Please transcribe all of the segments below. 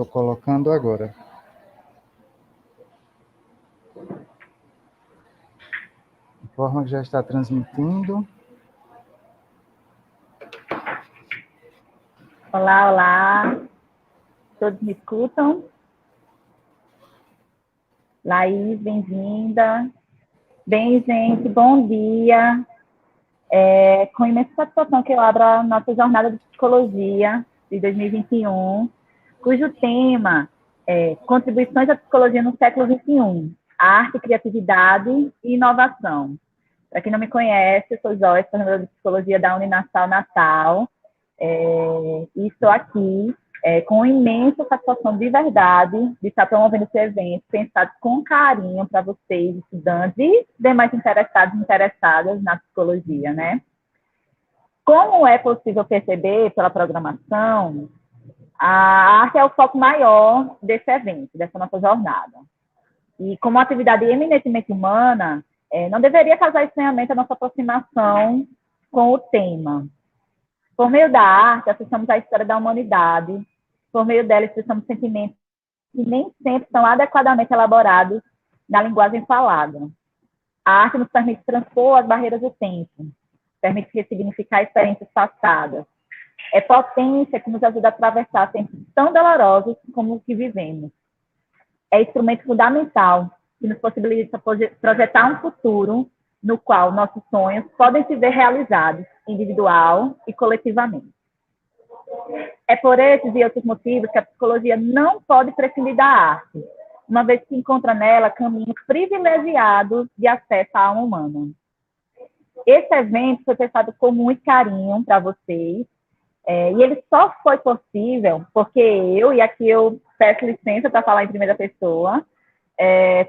Estou colocando agora. Informa que já está transmitindo. Olá, olá. Todos me escutam? Laís, bem-vinda. Bem, gente, bom dia. Com imensa satisfação que eu abro a nossa jornada de psicologia de 2021, cujo tema é Contribuições da Psicologia no século XXI, Arte, Criatividade e Inovação. Para quem não me conhece, eu sou Joyce, coordenadora de Psicologia da Uninasal Natal, e estou aqui com imensa satisfação de verdade de estar promovendo esse evento, pensado com carinho para vocês, estudantes e demais interessados e interessadas na psicologia, né? Como é possível perceber pela programação, a arte é o foco maior desse evento, dessa nossa jornada. E como atividade eminentemente humana, não deveria causar estranhamento a nossa aproximação com o tema. Por meio da arte, acessamos a história da humanidade, por meio dela expressamos sentimentos que nem sempre são adequadamente elaborados na linguagem falada. A arte nos permite transpor as barreiras do tempo, permite ressignificar experiências passadas. É potência que nos ajuda a atravessar tempos tão dolorosos como os que vivemos. É instrumento fundamental que nos possibilita projetar um futuro no qual nossos sonhos podem se ver realizados, individual e coletivamente. É por esses e outros motivos que a psicologia não pode prescindir da arte, uma vez que encontra nela caminho privilegiado de acesso à alma humana. Esse evento foi pensado com muito carinho para vocês, e ele só foi possível porque eu, e aqui eu peço licença para falar em primeira pessoa,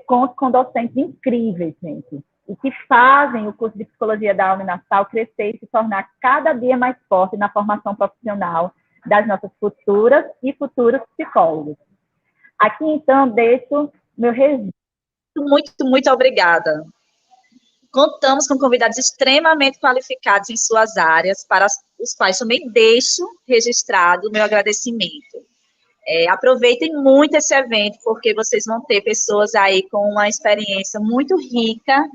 conto com docentes incríveis, gente, e que fazem o curso de psicologia da Uninasal crescer e se tornar cada dia mais forte na formação profissional das nossas futuras e futuros psicólogos. Aqui, então, deixo meu registro. Muito obrigada. Contamos com convidados extremamente qualificados em suas áreas, para os quais também deixo registrado o meu agradecimento. Aproveitem muito esse evento, porque vocês vão ter pessoas aí com uma experiência muito rica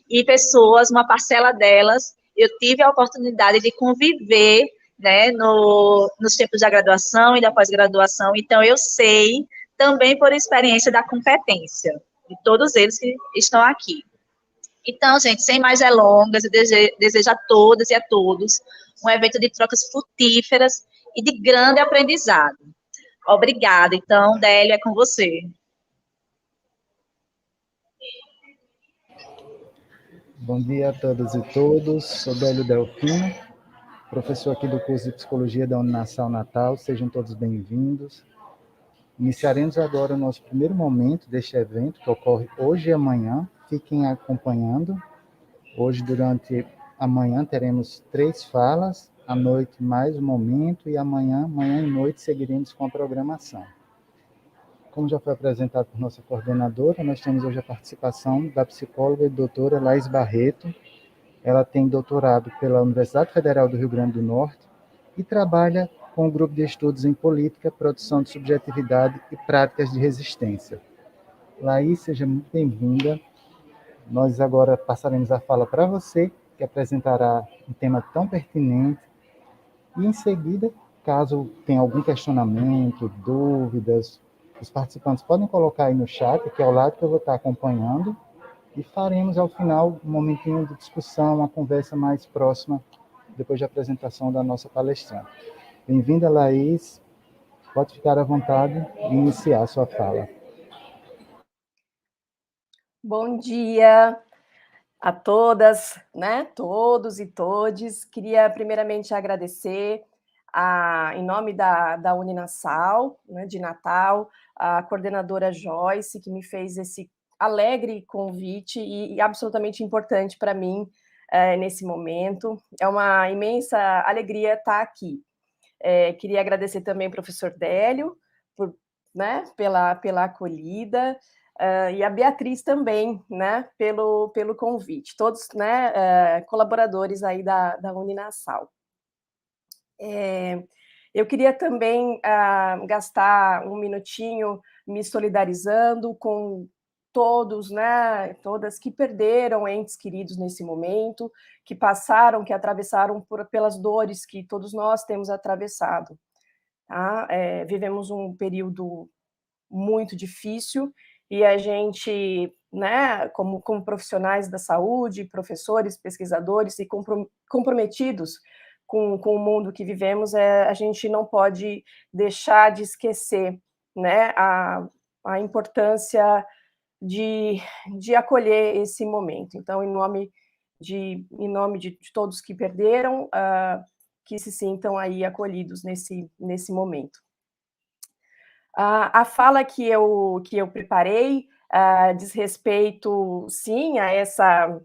e pessoas, uma parcela delas, eu tive a oportunidade de conviver, né, nos tempos da graduação e da pós-graduação, então eu sei também por experiência da competência de todos eles que estão aqui. Então, gente, sem mais delongas, eu desejo a todas e a todos um evento de trocas frutíferas e de grande aprendizado. Obrigada. Então, Délio, é com você. Bom dia a todas e todos. Sou Délio Delfino, professor aqui do curso de Psicologia da Uninasal Natal. Sejam todos bem-vindos. Iniciaremos agora o nosso primeiro momento deste evento, que ocorre hoje e amanhã. Fiquem acompanhando. Hoje, durante a manhã, teremos 3 falas, à noite mais um momento, e amanhã e noite, seguiremos com a programação. Como já foi apresentado por nossa coordenadora, nós temos hoje a participação da psicóloga e doutora Laís Barreto. Ela tem doutorado pela Universidade Federal do Rio Grande do Norte e trabalha com o grupo de estudos em política, produção de subjetividade e práticas de resistência. Laís, seja muito bem-vinda. Nós agora passaremos a fala para você, que apresentará um tema tão pertinente. E em seguida, caso tenha algum questionamento, dúvidas, os participantes podem colocar aí no chat, que é ao lado que eu vou estar acompanhando, e faremos ao final um momentinho de discussão, uma conversa mais próxima, depois da apresentação da nossa palestrante. Bem-vinda, Laís. Pode ficar à vontade e iniciar a sua fala. Bom dia a todas, né? Todos e todes. Queria primeiramente agradecer, em nome da Uninasal, né, de Natal, a coordenadora Joyce, que me fez esse alegre convite e absolutamente importante para mim nesse momento. É uma imensa alegria estar aqui. Queria agradecer também ao professor Délio pela acolhida, e a Beatriz também, né, pelo convite. Todos, né, colaboradores aí da Uninasal. Eu queria também gastar um minutinho me solidarizando com todos, né, todas que perderam entes queridos nesse momento, que passaram, que atravessaram pelas dores que todos nós temos atravessado. Tá? Vivemos um período muito difícil e a gente, né, como profissionais da saúde, professores, pesquisadores e comprometidos com o mundo que vivemos, a gente não pode deixar de esquecer, né, a importância de acolher esse momento. Então, em nome de todos que perderam, que se sintam aí acolhidos nesse momento. A fala que eu preparei diz respeito, sim, a essa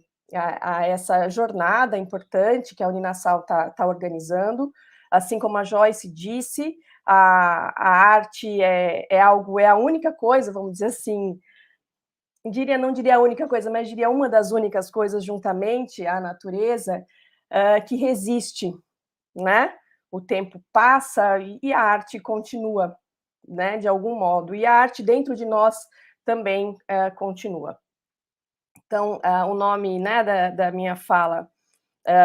jornada importante que a Uninasal está organizando. Assim como a Joyce disse, a arte é a única coisa, vamos dizer assim, não diria a única coisa, mas diria uma das únicas coisas, juntamente à natureza, que resiste, né? O tempo passa e a arte continua, né? De algum modo. E a arte dentro de nós também continua. Então, o nome, né, da minha fala,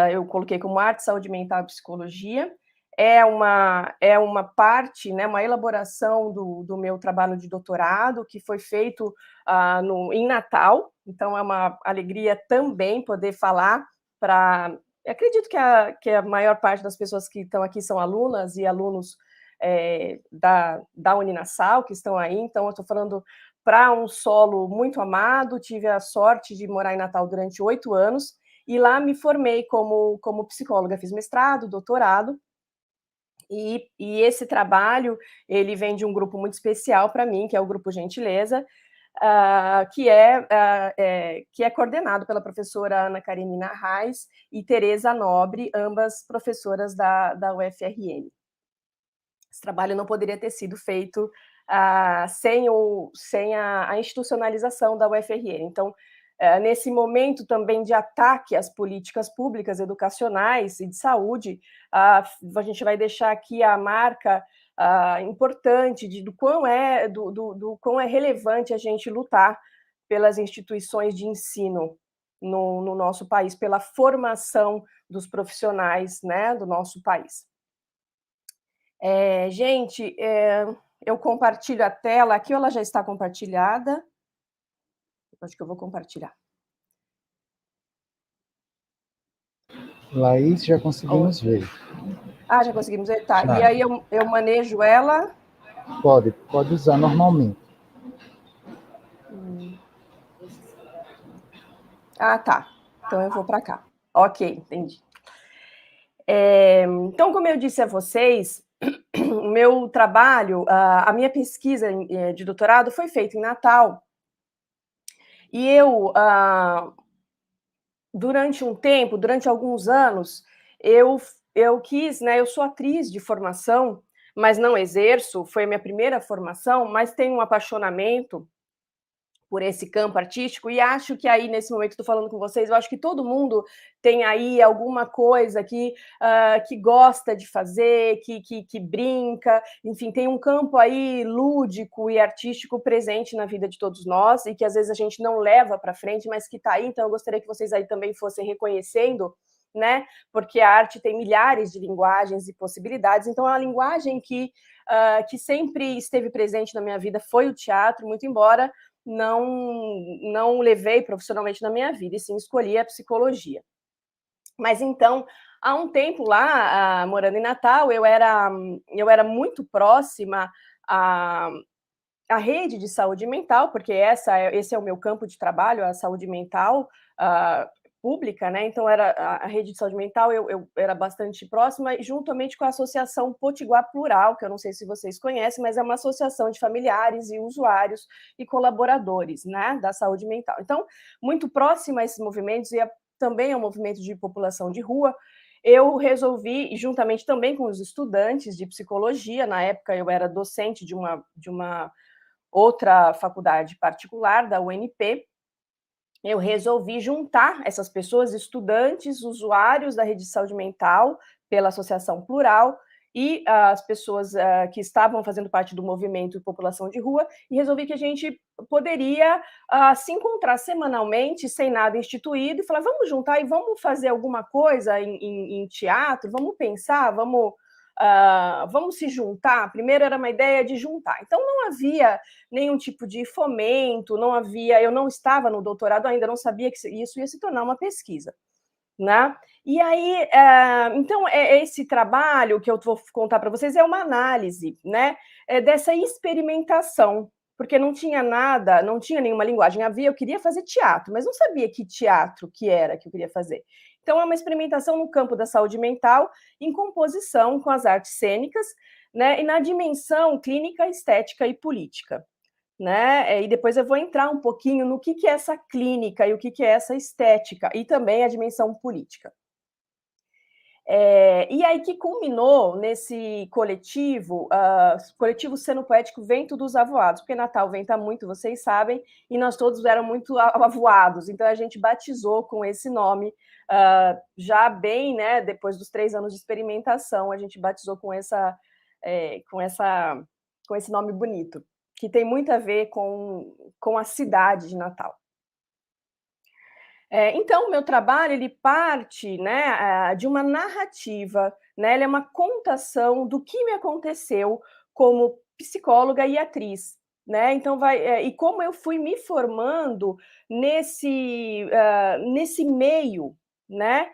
eu coloquei como Arte, Saúde Mental e Psicologia. É uma parte, né, uma elaboração do meu trabalho de doutorado, que foi feito em Natal, então é uma alegria também poder falar para... Acredito que a maior parte das pessoas que estão aqui são alunas e alunos da Uninasal, que estão aí, então eu estou falando para um solo muito amado, tive a sorte de morar em Natal durante 8 anos, e lá me formei como psicóloga, fiz mestrado, doutorado, e esse trabalho, ele vem de um grupo muito especial para mim, que é o Grupo Gentileza, que é coordenado pela professora Ana Karenina Reis e Tereza Nobre, ambas professoras da UFRN. Esse trabalho não poderia ter sido feito sem a institucionalização da UFRN. Então, nesse momento também de ataque às políticas públicas educacionais e de saúde, a gente vai deixar aqui a marca importante do quão é relevante a gente lutar pelas instituições de ensino no nosso país, pela formação dos profissionais, né, do nosso país. Gente, eu compartilho a tela aqui, ou ela já está compartilhada? Acho que eu vou compartilhar. Laís, já conseguimos ver. Já conseguimos ver? Tá. Já. E aí eu manejo ela? Pode usar normalmente. Tá. Então eu vou para cá. Ok, entendi. Então, como eu disse a vocês, o meu trabalho, a minha pesquisa de doutorado foi feita em Natal. E eu, durante alguns anos, eu quis, né, eu sou atriz de formação, mas não exerço, foi a minha primeira formação, mas tenho um apaixonamento por esse campo artístico, e acho que aí, nesse momento que estou falando com vocês, eu acho que todo mundo tem aí alguma coisa que gosta de fazer, que brinca, enfim, tem um campo aí lúdico e artístico presente na vida de todos nós, e que às vezes a gente não leva para frente, mas que está aí, então eu gostaria que vocês aí também fossem reconhecendo, né, porque a arte tem milhares de linguagens e possibilidades, então a linguagem que sempre esteve presente na minha vida foi o teatro, muito embora não levei profissionalmente na minha vida, e sim escolhi a psicologia. Mas então, há um tempo lá, morando em Natal, eu era muito próxima à rede de saúde mental, porque esse é o meu campo de trabalho, a saúde mental pública, né? Então, a rede de saúde mental, eu era bastante próxima, juntamente com a Associação Potiguar Plural, que eu não sei se vocês conhecem, mas é uma associação de familiares e usuários e colaboradores, né, da saúde mental. Então, muito próxima a esses movimentos, e também ao movimento de população de rua, eu resolvi, juntamente também com os estudantes de psicologia, na época eu era docente de uma outra faculdade particular, da UNP, eu resolvi juntar essas pessoas, estudantes, usuários da rede de saúde mental, pela Associação Plural, e as pessoas que estavam fazendo parte do movimento População de Rua, e resolvi que a gente poderia se encontrar semanalmente, sem nada instituído, e falar, vamos juntar e vamos fazer alguma coisa em teatro, vamos pensar, vamos se juntar. Primeiro era uma ideia de juntar. Então não havia nenhum tipo de fomento, eu não estava no doutorado ainda, não sabia que isso ia se tornar uma pesquisa, né? E aí, então, esse trabalho que eu vou contar para vocês é uma análise, né, dessa experimentação, porque não tinha nada, não tinha nenhuma linguagem. Eu queria fazer teatro, mas não sabia que teatro que era que eu queria fazer. Então, é uma experimentação no campo da saúde mental, em composição com as artes cênicas, né, e na dimensão clínica, estética e política. Né? E depois eu vou entrar um pouquinho no que é essa clínica e o que é essa estética, e também a dimensão política. E aí que culminou nesse coletivo, coletivo Seno Poético Vento dos Avoados, porque Natal venta muito, vocês sabem, e nós todos eram muito avoados, então a gente batizou com esse nome, já bem, né, depois dos 3 anos de experimentação, a gente batizou com esse nome bonito, que tem muito a ver com a cidade de Natal. Então, o meu trabalho, ele parte, né, de uma narrativa, né, ele é uma contação do que me aconteceu como psicóloga e atriz, né, então e como eu fui me formando nesse meio, né,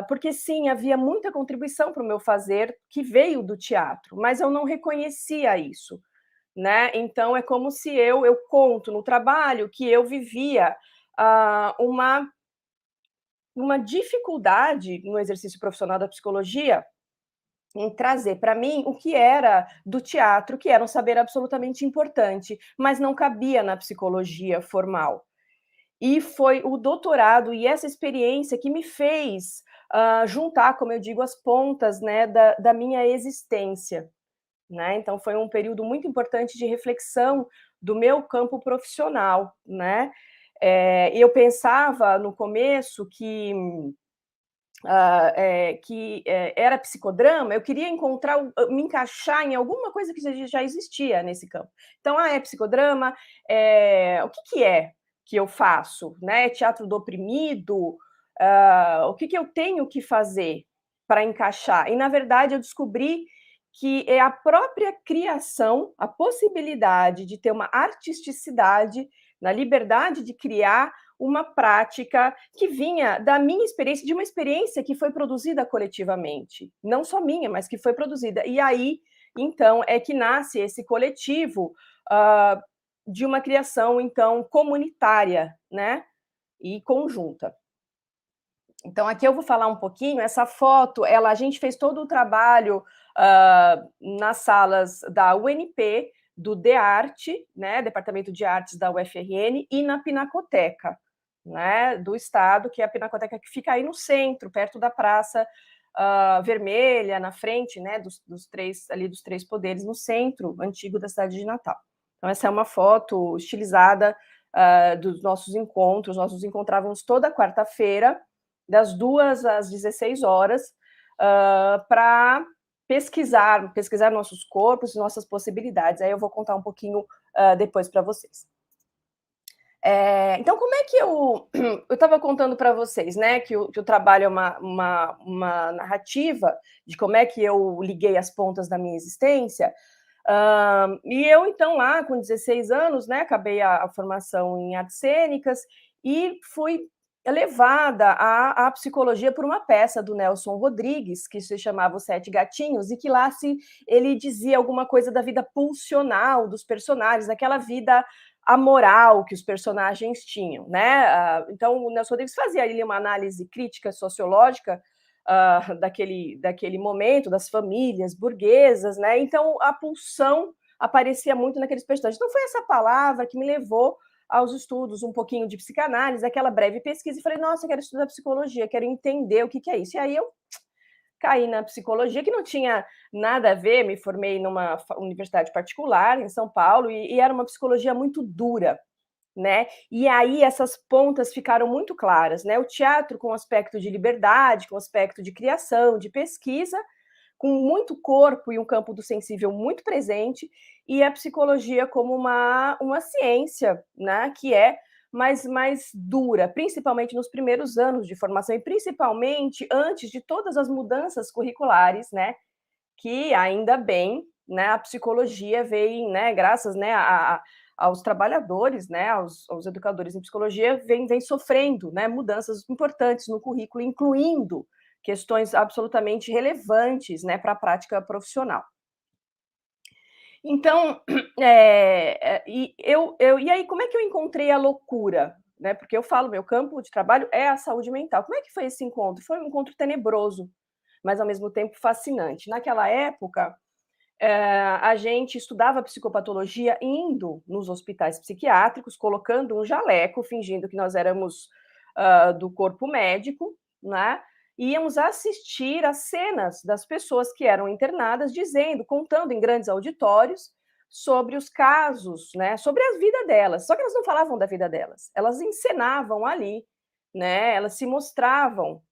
porque sim, havia muita contribuição para o meu fazer que veio do teatro, mas eu não reconhecia isso, né, então é como se eu conto no trabalho que eu vivia uma dificuldade no exercício profissional da psicologia em trazer para mim o que era do teatro, que era um saber absolutamente importante, mas não cabia na psicologia formal. E foi o doutorado e essa experiência que me fez juntar, como eu digo, as pontas, né, da minha existência. Né? Então, foi um período muito importante de reflexão do meu campo profissional, né? Eu pensava no começo que era psicodrama, eu queria me encaixar em alguma coisa que já existia nesse campo. Então, é psicodrama, o que é que eu faço? Né? Teatro do oprimido? O que eu tenho que fazer para encaixar? E, na verdade, eu descobri que é a própria criação, a possibilidade de ter uma artisticidade, na liberdade de criar uma prática que vinha da minha experiência, de uma experiência que foi produzida coletivamente, não só minha, mas que foi produzida. E aí, então, é que nasce esse coletivo de uma criação, então, comunitária, né, e conjunta. Então, aqui eu vou falar um pouquinho, essa foto, a gente fez todo o trabalho nas salas da UNP, do DEARTE, né, Departamento de Artes da UFRN, e na Pinacoteca, né, do Estado, que é a Pinacoteca que fica aí no centro, perto da Praça Vermelha, na frente, né, dos três poderes, no centro antigo da cidade de Natal. Então, essa é uma foto estilizada dos nossos encontros. Nós nos encontrávamos toda quarta-feira, das 2 às 16 horas, para pesquisar nossos corpos e nossas possibilidades. Aí eu vou contar um pouquinho depois para vocês. Então, como é que eu estava contando para vocês, né, que o trabalho é uma narrativa de como é que eu liguei as pontas da minha existência, e eu, então, lá com 16 anos, né, acabei a formação em artes cênicas e fui levada à psicologia por uma peça do Nelson Rodrigues, que se chamava Os Sete Gatinhos, e que lá ele dizia alguma coisa da vida pulsional dos personagens, daquela vida amoral que os personagens tinham, né? Então, o Nelson Rodrigues fazia ali uma análise crítica sociológica daquele momento, das famílias burguesas, né? Então, a pulsão aparecia muito naqueles personagens. Então, foi essa palavra que me levou aos estudos, um pouquinho de psicanálise, aquela breve pesquisa, e falei, nossa, eu quero estudar psicologia, quero entender o que é isso. E aí eu caí na psicologia, que não tinha nada a ver, me formei numa universidade particular, em São Paulo, e era uma psicologia muito dura, né? E aí essas pontas ficaram muito claras, né? O teatro com aspecto de liberdade, com aspecto de criação, de pesquisa, com muito corpo e um campo do sensível muito presente, e a psicologia como uma ciência, né, que é mais dura, principalmente nos primeiros anos de formação, e principalmente antes de todas as mudanças curriculares, né, que ainda bem, né, a psicologia veio, né, graças, né, aos trabalhadores, né, aos educadores em psicologia, vem sofrendo, né, mudanças importantes no currículo, incluindo questões absolutamente relevantes, né, para a prática profissional. Então, e aí, como é que eu encontrei a loucura? Né? Porque eu falo, meu campo de trabalho é a saúde mental. Como é que foi esse encontro? Foi um encontro tenebroso, mas ao mesmo tempo fascinante. Naquela época, a gente estudava psicopatologia indo nos hospitais psiquiátricos, colocando um jaleco, fingindo que nós éramos do corpo médico, né? Íamos assistir às cenas das pessoas que eram internadas, contando em grandes auditórios sobre os casos, né? Sobre a vida delas. Só que elas não falavam da vida delas, elas encenavam ali, né? Elas se mostravam,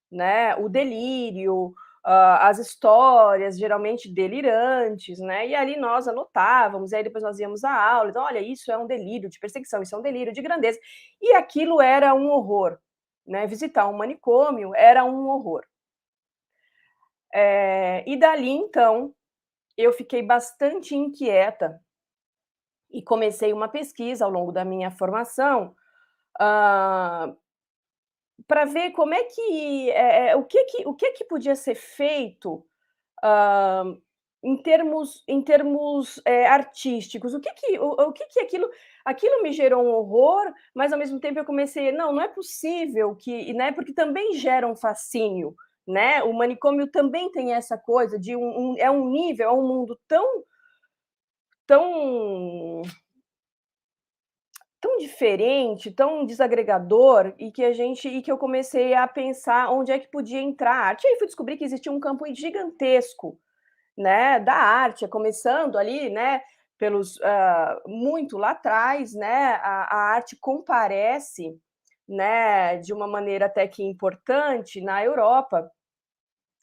né? O delírio, as histórias geralmente delirantes, né? E ali nós anotávamos, e aí depois nós íamos à aula, então, olha, isso é um delírio de perseguição, isso é um delírio de grandeza. E aquilo era um horror, né? Visitar um manicômio era um horror. E dali, então, eu fiquei bastante inquieta e comecei uma pesquisa ao longo da minha formação, para ver como é que o que que podia ser feito em termos artísticos. O que que aquilo me gerou um horror, mas ao mesmo tempo eu comecei, não é possível que, né, porque também gera um fascínio, né? O manicômio também tem essa coisa de é um nível, é um mundo tão tão diferente, tão desagregador, e que eu comecei a pensar onde é que podia entrar a arte. E aí fui descobrir que existia um campo gigantesco, né, da arte, começando ali, né, pelos muito lá atrás, né, a arte comparece, né, de uma maneira até que importante na Europa,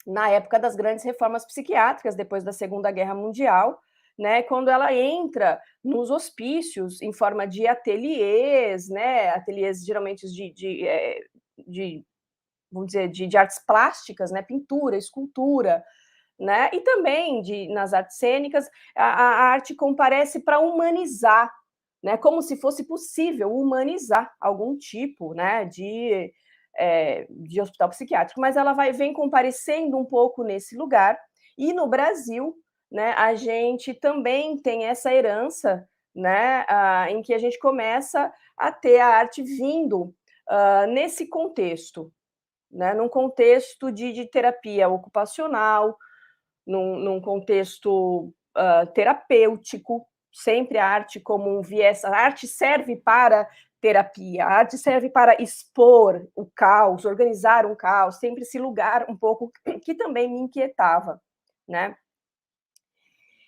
na época das grandes reformas psiquiátricas, depois da Segunda Guerra Mundial, né, quando ela entra nos hospícios em forma de ateliês, né, ateliês geralmente de vamos dizer, de artes plásticas, né, pintura, escultura, né, e também nas artes cênicas, a arte comparece para humanizar, né, como se fosse possível humanizar algum tipo, né, de hospital psiquiátrico, mas ela vem comparecendo um pouco nesse lugar, e no Brasil, né, a gente também tem essa herança, né, em que a gente começa a ter a arte vindo nesse contexto, né, num contexto de terapia ocupacional, num contexto terapêutico, sempre a arte como um viés. A arte serve para terapia, a arte serve para expor o caos, organizar um caos, sempre esse lugar um pouco que também me inquietava, né?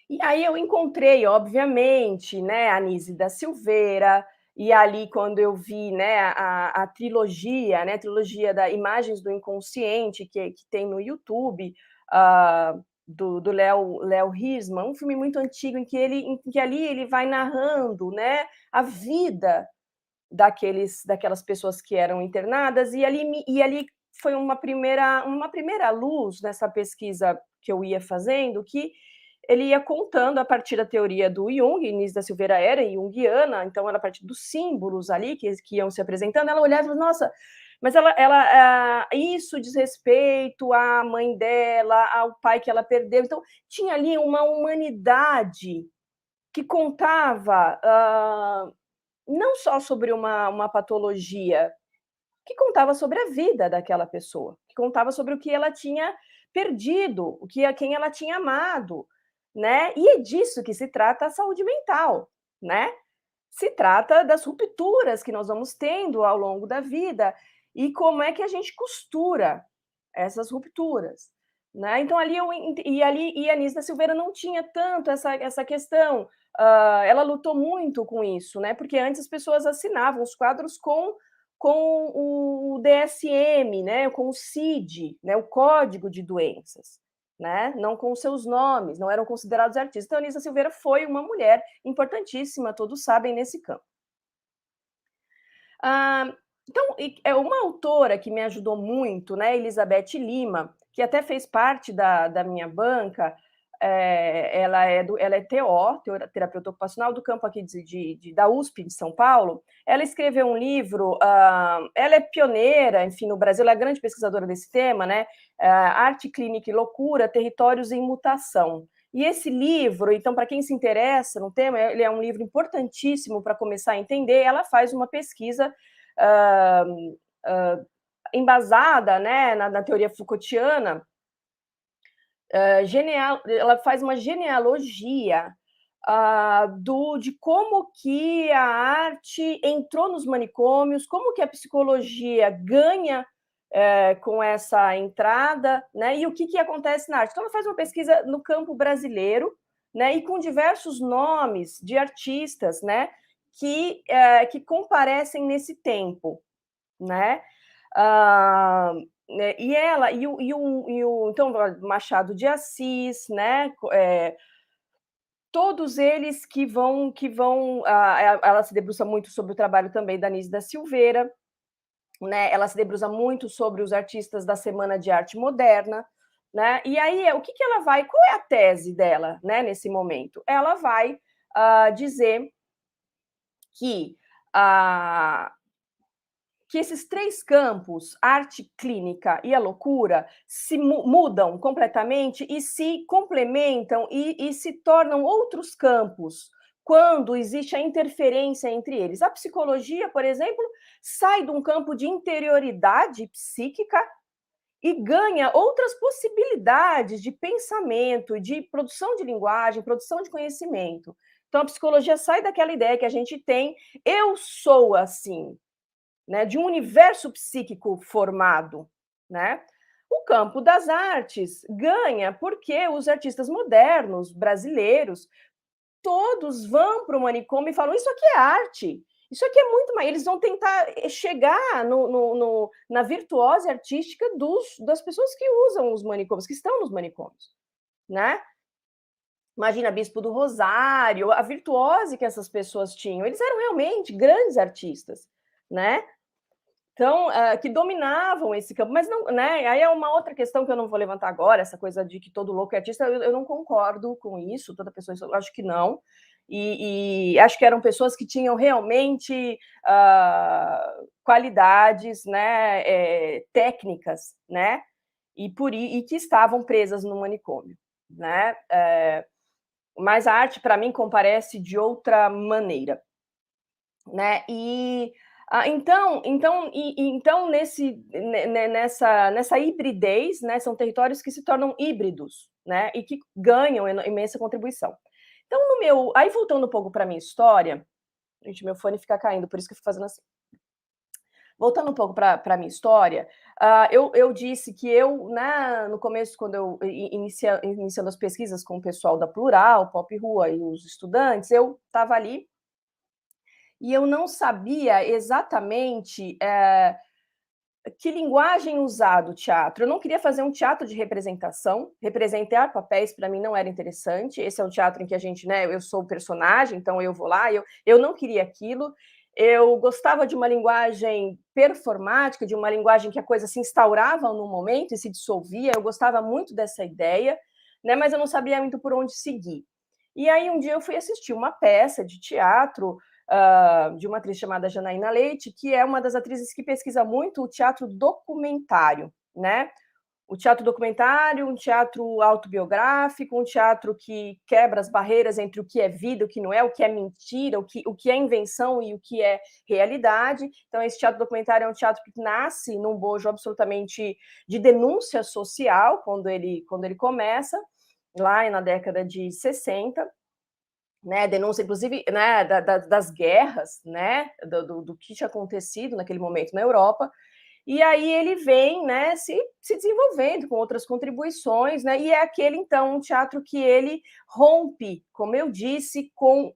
E aí eu encontrei, obviamente, né, a Anísia da Silveira, e ali quando eu vi, né, a trilogia, né, a trilogia da Imagens do Inconsciente, que tem no YouTube, do Léo Risman, um filme muito antigo em que ali ele vai narrando, né, a vida daquelas pessoas que eram internadas, e ali foi uma primeira luz nessa pesquisa que eu ia fazendo, que ele ia contando a partir da teoria do Jung. Inês da Silveira era junguiana, então era a partir dos símbolos ali que iam se apresentando. Ela olhava e falava, nossa, mas isso diz respeito à mãe dela, ao pai que ela perdeu. Então, tinha ali uma humanidade que contava não só sobre uma patologia, que contava sobre a vida daquela pessoa, que contava sobre o que ela tinha perdido, quem ela tinha amado, né? E é disso que se trata a saúde mental, né? Se trata das rupturas que nós vamos tendo ao longo da vida e como é que a gente costura essas rupturas, né? Então ali a Anísia da Silveira não tinha tanto essa questão. Ela lutou muito com isso, né? Porque antes as pessoas assinavam os quadros com o DSM, né? Com o CID, né? O Código de Doenças. né? Não com seus nomes, não eram considerados artistas. Então, Anísia Silveira foi uma mulher importantíssima, todos sabem, nesse campo. Então, é uma autora que me ajudou muito, né, Elizabeth Lima, que até fez parte da minha banca. Ela é TO, terapeuta ocupacional, do campo aqui da USP de São Paulo. Ela escreveu um livro, ela é pioneira, enfim, no Brasil, ela é grande pesquisadora desse tema, né? Arte, Clínica e Loucura, Territórios em Mutação. E esse livro, então, para quem se interessa no tema, ele é um livro importantíssimo para começar a entender. Ela faz uma pesquisa embasada, né, na teoria Foucaultiana. Ela faz uma genealogia de como que a arte entrou nos manicômios, como que a psicologia ganha com essa entrada, né? E o que acontece na arte. Então, ela faz uma pesquisa no campo brasileiro, né? E com diversos nomes de artistas, né? Que comparecem nesse tempo, né? E ela então, Machado de Assis, né? Todos eles que vão ela se debruça muito sobre o trabalho também da Anísia Silveira, né? Ela se debruça muito sobre os artistas da Semana de Arte Moderna, né? E aí, o que ela vai... Qual é a tese dela, né, nesse momento? Ela vai dizer que esses três campos, arte, clínica e a loucura, se mudam completamente e se complementam e se tornam outros campos quando existe a interferência entre eles. A psicologia, por exemplo, sai de um campo de interioridade psíquica e ganha outras possibilidades de pensamento, de produção de linguagem, produção de conhecimento. Então, a psicologia sai daquela ideia que a gente tem, eu sou assim, né, de um universo psíquico formado, né? O campo das artes ganha porque os artistas modernos brasileiros todos vão para o manicômio e falam: isso aqui é arte, isso aqui é muito mais. Eles vão tentar chegar na virtuose artística das pessoas que usam os manicômios, que estão nos manicômios, né? Imagina Bispo do Rosário, a virtuose que essas pessoas tinham. Eles eram realmente grandes artistas, né? Então, que dominavam esse campo, mas não, né? Aí é uma outra questão que eu não vou levantar agora, essa coisa de que todo louco é artista. Eu não concordo com isso, toda pessoa, eu acho que não. E acho que eram pessoas que tinham realmente qualidades, né, técnicas, né? E que estavam presas no manicômio, né? Mas a arte, para mim, comparece de outra maneira, né? Então nessa hibridez, né, são territórios que se tornam híbridos, né, e que ganham imensa contribuição. Então, aí voltando um pouco para a minha história, gente, meu fone fica caindo, por isso que eu fico fazendo assim. Voltando um pouco para a minha história, eu disse que no começo, quando eu iniciando as pesquisas com o pessoal da Plural, Pop Rua e os estudantes, eu estava ali e eu não sabia exatamente que linguagem usar do teatro. Eu não queria fazer um teatro de representação. Representar papéis, para mim, não era interessante. Esse é um teatro em que a gente, né, eu sou o personagem, então eu vou lá. Eu não queria aquilo. Eu gostava de uma linguagem performática, de uma linguagem que a coisa se instaurava num momento e se dissolvia. Eu gostava muito dessa ideia, né, mas eu não sabia muito por onde seguir. E aí, um dia, eu fui assistir uma peça de teatro de uma atriz chamada Janaína Leite, que é uma das atrizes que pesquisa muito o teatro documentário, né? O teatro documentário, um teatro autobiográfico, um teatro que quebra as barreiras entre o que é vida, o que não é, o que é mentira, o que é invenção e o que é realidade. Então, esse teatro documentário é um teatro que nasce num bojo absolutamente de denúncia social, quando ele começa, lá na década de 60, né, denúncia, inclusive, né, das guerras, né, do que tinha acontecido naquele momento na Europa, e aí ele vem, né, se desenvolvendo com outras contribuições, né, e é aquele, então, um teatro que ele rompe, como eu disse, com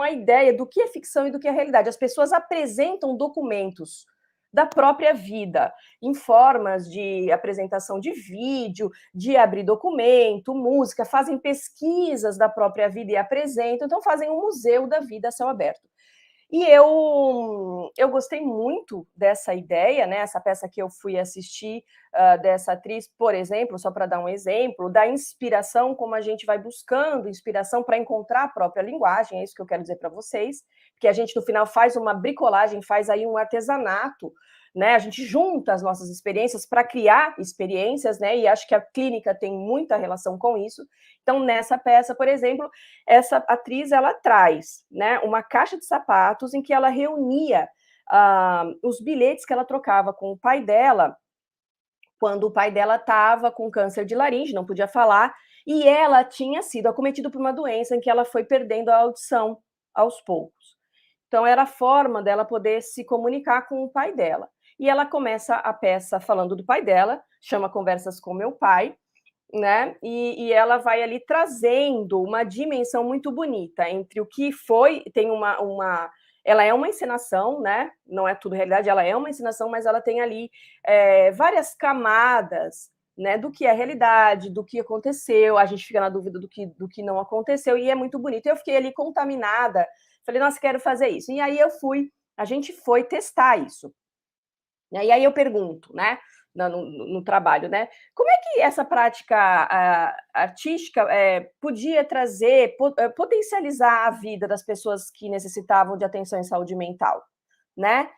a ideia do que é ficção e do que é realidade. As pessoas apresentam documentos, da própria vida, em formas de apresentação de vídeo, de abrir documento, música, fazem pesquisas da própria vida e apresentam, então fazem um museu da vida a céu aberto. E eu gostei muito dessa ideia, né? Essa peça que eu fui assistir, dessa atriz, por exemplo, só para dar um exemplo, da inspiração, como a gente vai buscando inspiração para encontrar a própria linguagem, é isso que eu quero dizer para vocês, que a gente, no final, faz uma bricolagem, faz aí um artesanato, né? A gente junta as nossas experiências para criar experiências, né? E acho que a clínica tem muita relação com isso. Então, nessa peça, por exemplo, essa atriz, ela traz, né, uma caixa de sapatos em que ela reunia os bilhetes que ela trocava com o pai dela, quando o pai dela estava com câncer de laringe, não podia falar, e ela tinha sido acometida por uma doença em que ela foi perdendo a audição aos poucos. Então, era a forma dela poder se comunicar com o pai dela. E ela começa a peça falando do pai dela, chama Conversas com Meu Pai, né? E ela vai ali trazendo uma dimensão muito bonita entre o que foi, tem ela é uma encenação, né? Não é tudo realidade, ela é uma encenação, mas ela tem ali várias camadas, né? Do que é realidade, do que aconteceu, a gente fica na dúvida do que não aconteceu, e é muito bonito. Eu fiquei ali contaminada, falei, nossa, quero fazer isso. E aí a gente foi testar isso. E aí eu pergunto, né, no trabalho, né, como é que essa prática artística podia trazer, potencializar a vida das pessoas que necessitavam de atenção em saúde mental, né?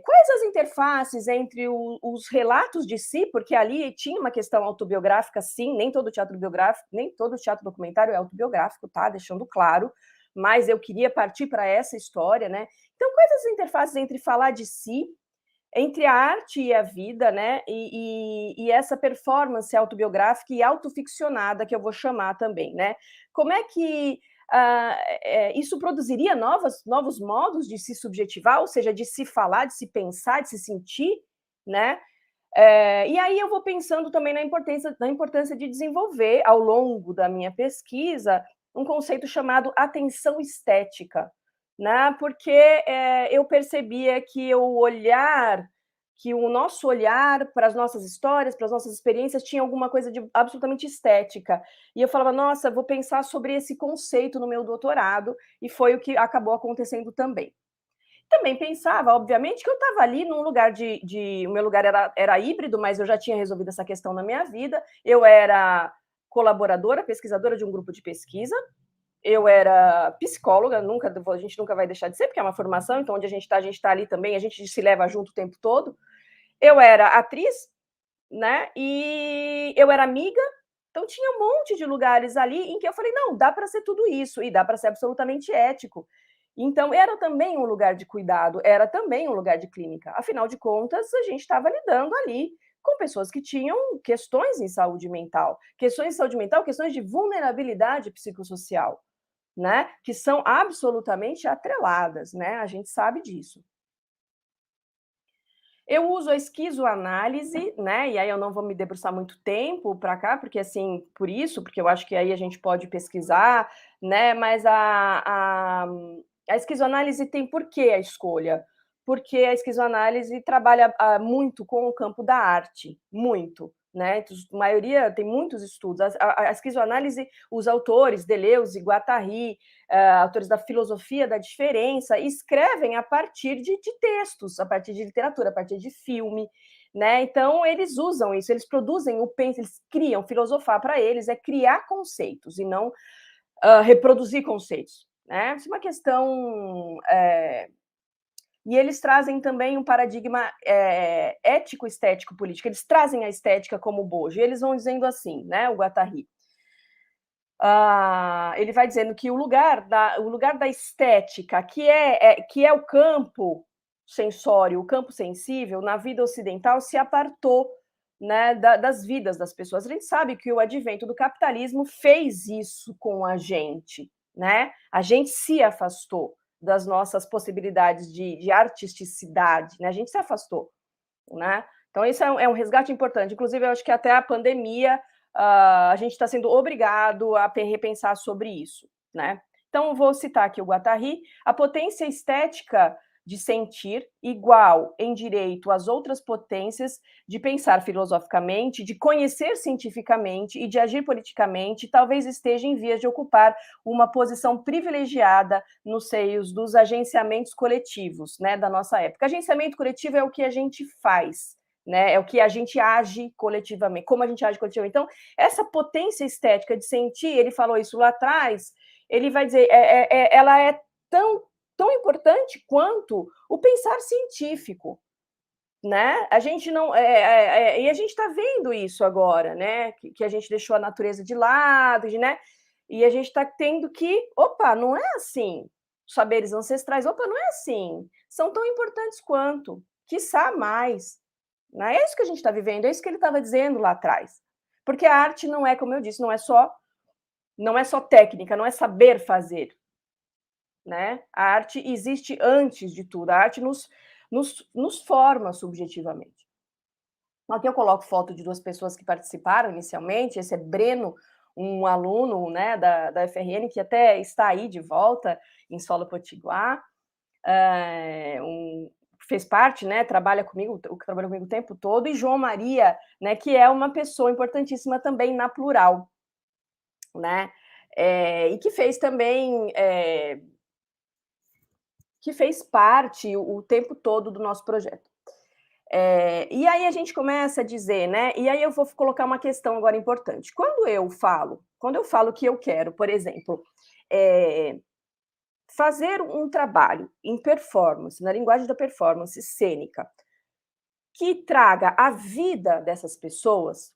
Quais as interfaces entre os relatos de si, porque ali tinha uma questão autobiográfica, sim, nem todo teatro biográfico, nem todo teatro documentário é autobiográfico, tá? Deixando claro, mas eu queria partir para essa história, né? Então, quais as interfaces entre falar de si, entre a arte e a vida, né? E essa performance autobiográfica e autoficcionada, que eu vou chamar também, né? Como é que isso produziria novos modos de se subjetivar, ou seja, de se falar, de se pensar, de se sentir, né? E aí eu vou pensando também na importância de desenvolver, ao longo da minha pesquisa, um conceito chamado atenção estética, né? Porque eu percebia que o nosso olhar para as nossas histórias, para as nossas experiências, tinha alguma coisa de absolutamente estética. E eu falava, nossa, vou pensar sobre esse conceito no meu doutorado, e foi o que acabou acontecendo também. Também pensava, obviamente, que eu estava ali num lugar o meu lugar era híbrido, mas eu já tinha resolvido essa questão na minha vida. Eu era colaboradora, pesquisadora de um grupo de pesquisa, eu era psicóloga, a gente nunca vai deixar de ser, porque é uma formação, então onde a gente está ali também, a gente se leva junto o tempo todo. Eu era atriz, né? E eu era amiga, então tinha um monte de lugares ali em que eu falei, não, dá para ser tudo isso, e dá para ser absolutamente ético. Então, era também um lugar de cuidado, era também um lugar de clínica. Afinal de contas, a gente estava lidando ali com pessoas que tinham questões em saúde mental, questões de vulnerabilidade psicossocial, né? Que são absolutamente atreladas, né? A gente sabe disso. Eu uso a esquizoanálise, né? E aí eu não vou me debruçar muito tempo para cá, porque assim, porque eu acho que aí a gente pode pesquisar, né? Mas a esquizoanálise tem por que a escolha? Porque a esquizoanálise trabalha muito com o campo da arte, muito, né? A maioria tem muitos estudos. A esquizoanálise, os autores, Deleuze, Guattari, autores da filosofia da diferença, escrevem a partir de textos, a partir de literatura, a partir de filme, né? Então, eles usam isso, eles produzem o pensamento, eles criam, filosofar para eles é criar conceitos e não reproduzir conceitos, né? Isso é uma questão... E eles trazem também um paradigma ético, estético, político. Eles trazem a estética como bojo. E eles vão dizendo assim, né? O Guattari. Ele vai dizendo que o lugar da estética, que é o campo sensório, o campo sensível, na vida ocidental se apartou, né, das vidas das pessoas. A gente sabe que o advento do capitalismo fez isso com a gente, né? A gente se afastou das nossas possibilidades de artisticidade, né? A gente se afastou, né? Então, isso é um resgate importante. Inclusive, eu acho que até a pandemia a gente está sendo obrigado a repensar sobre isso, né? Então, vou citar aqui o Guattari. A potência estética de sentir igual em direito às outras potências de pensar filosoficamente, de conhecer cientificamente e de agir politicamente, talvez esteja em vias de ocupar uma posição privilegiada nos seios dos agenciamentos coletivos, né, da nossa época. Agenciamento coletivo é o que a gente faz, né, é o que a gente age coletivamente, como a gente age coletivamente. Então, essa potência estética de sentir, ele falou isso lá atrás, ele vai dizer, ela é tão importante quanto o pensar científico, né? A gente não e a gente está vendo isso agora, né? Que a gente deixou a natureza de lado, né? E a gente está tendo que, opa, não é assim. Saberes ancestrais, opa, não é assim. São tão importantes quanto, quiçá mais. Né? É isso que a gente está vivendo, é isso que ele estava dizendo lá atrás. Porque a arte não é, como eu disse, não é só técnica, não é saber fazer. Né? A arte existe antes de tudo, a arte nos forma subjetivamente. Aqui eu coloco foto de 2 pessoas que participaram inicialmente, esse é Breno, um aluno, né, da FRN, que até está aí de volta em Solo Potiguar, fez parte, né, trabalha comigo o tempo todo, e João Maria, né, que é uma pessoa importantíssima também na Plural, né, e que fez também... que fez parte o tempo todo do nosso projeto. E aí a gente começa a dizer, né? E aí eu vou colocar uma questão agora importante. Quando eu falo que eu quero, por exemplo, fazer um trabalho em performance, na linguagem da performance cênica, que traga a vida dessas pessoas,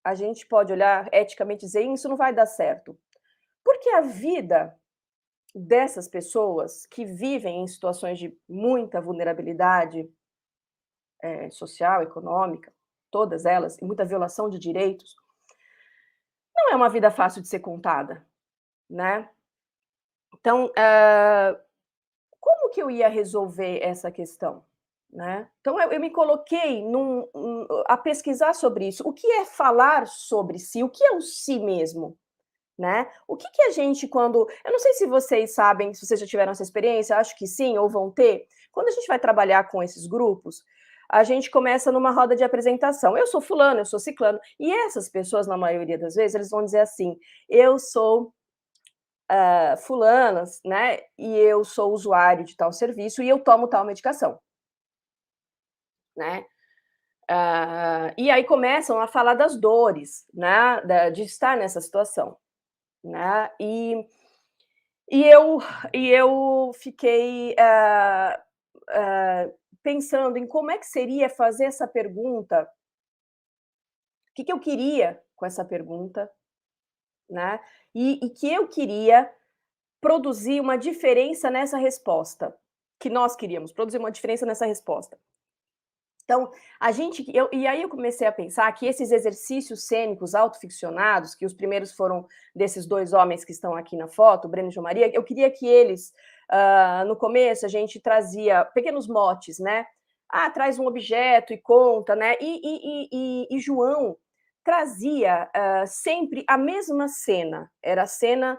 a gente pode olhar eticamente e dizer, isso não vai dar certo. Porque a vida dessas pessoas que vivem em situações de muita vulnerabilidade social, econômica, todas elas, e muita violação de direitos, não é uma vida fácil de ser contada, né? Então, como que eu ia resolver essa questão? Né? Então, eu me coloquei a pesquisar sobre isso. O que é falar sobre si? O que é o si mesmo? Né? O que a gente, quando... Eu não sei se vocês sabem, se vocês já tiveram essa experiência, acho que sim, ou vão ter. Quando a gente vai trabalhar com esses grupos, a gente começa numa roda de apresentação. Eu sou fulano, eu sou ciclano. E essas pessoas, na maioria das vezes, eles vão dizer assim, eu sou fulana, né? E eu sou usuário de tal serviço e eu tomo tal medicação. Né? E aí começam a falar das dores, né? De estar nessa situação. Né? E eu fiquei pensando em como é que seria fazer essa pergunta, o que eu queria com essa pergunta, né? E que eu queria produzir uma diferença nessa resposta, que nós queríamos produzir uma diferença nessa resposta. Então, e aí eu comecei a pensar que esses exercícios cênicos autoficcionados, que os primeiros foram desses 2 homens que estão aqui na foto, Breno e João Maria, eu queria que eles, no começo, a gente trazia pequenos motes, né? Traz um objeto e conta, né? E João trazia sempre a mesma cena, era a cena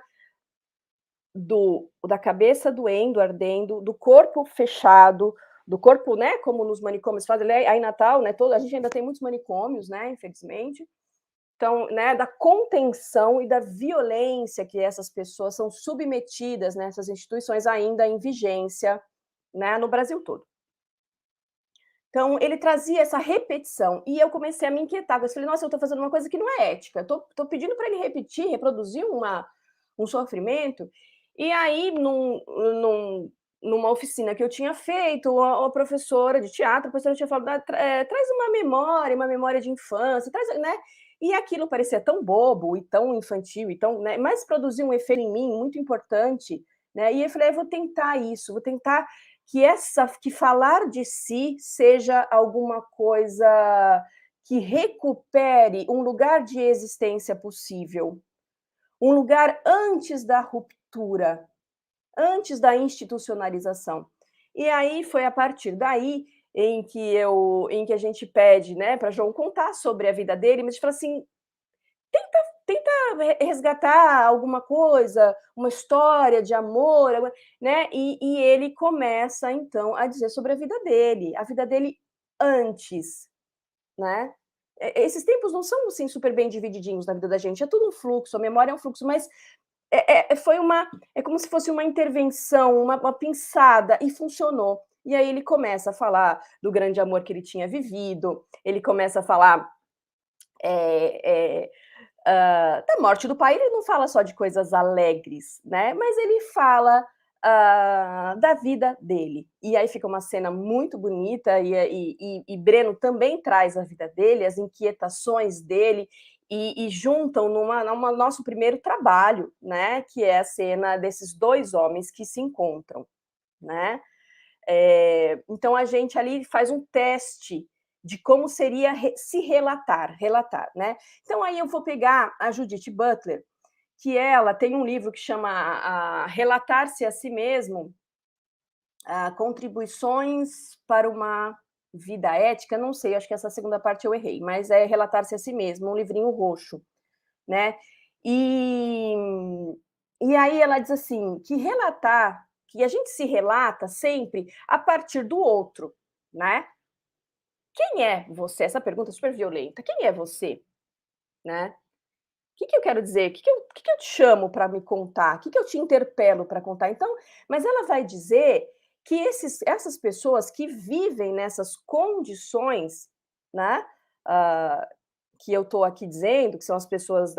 da cabeça doendo, ardendo, do corpo fechado, do corpo, né, como nos manicômios fazem, aí Natal, né, a gente ainda tem muitos manicômios, né, infelizmente, então, né, da contenção e da violência que essas pessoas são submetidas nessas instituições ainda em vigência, né, no Brasil todo. Então, ele trazia essa repetição, e eu comecei a me inquietar, eu falei, nossa, eu estou fazendo uma coisa que não é ética, eu estou pedindo para ele repetir, reproduzir um sofrimento, e aí, numa oficina que eu tinha feito, a professora de teatro, a professora tinha falado, traz uma memória de infância, né? E aquilo parecia tão bobo e tão infantil, e tão, né? Mas produziu um efeito em mim muito importante, né? E eu falei, eu vou tentar isso, vou tentar que falar de si seja alguma coisa que recupere um lugar de existência possível, um lugar antes da ruptura, antes da institucionalização. E aí foi a partir daí em que a gente pede, né, para João contar sobre a vida dele, mas fala assim, tenta resgatar alguma coisa, uma história de amor, né? E ele começa, então, a dizer sobre a vida dele antes, né? Esses tempos não são, assim, super bem divididinhos na vida da gente, é tudo um fluxo, a memória é um fluxo, mas é como se fosse uma intervenção, uma pinçada, e funcionou. E aí ele começa a falar do grande amor que ele tinha vivido, ele começa a falar da morte do pai. Ele não fala só de coisas alegres, né? Mas ele fala da vida dele. E aí fica uma cena muito bonita, e Breno também traz a vida dele, as inquietações dele, e juntam numa nosso primeiro trabalho, né? Que é a cena desses dois homens que se encontram, né? Então a gente ali faz um teste de como seria se relatar, né? Então aí eu vou pegar a Judith Butler, que ela tem um livro que chama Relatar-se a si mesmo, Contribuições para uma Vida Ética, não sei, acho que essa segunda parte eu errei, mas é Relatar-se a si mesmo, um livrinho roxo, né? E aí ela diz assim, que a gente se relata sempre a partir do outro, né? Quem é você? Essa pergunta é super violenta. Quem é você? Né? O que eu quero dizer? O que eu te chamo para me contar? O que eu te interpelo para contar? Então, mas ela vai dizer que essas pessoas que vivem nessas condições, né? Que eu estou aqui dizendo, que são as pessoas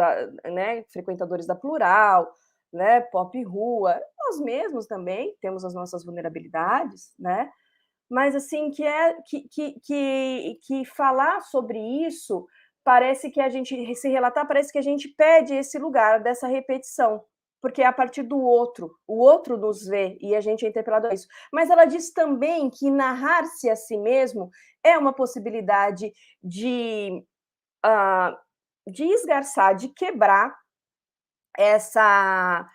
né, frequentadores da Plural, né, Pop Rua, nós mesmos também temos as nossas vulnerabilidades, né? Mas assim, que falar sobre isso parece que a gente se relatar, parece que a gente pede esse lugar dessa repetição, porque é a partir do outro, o outro nos vê e a gente é interpelado a isso. Mas ela diz também que narrar-se a si mesmo é uma possibilidade de esgarçar, de quebrar essa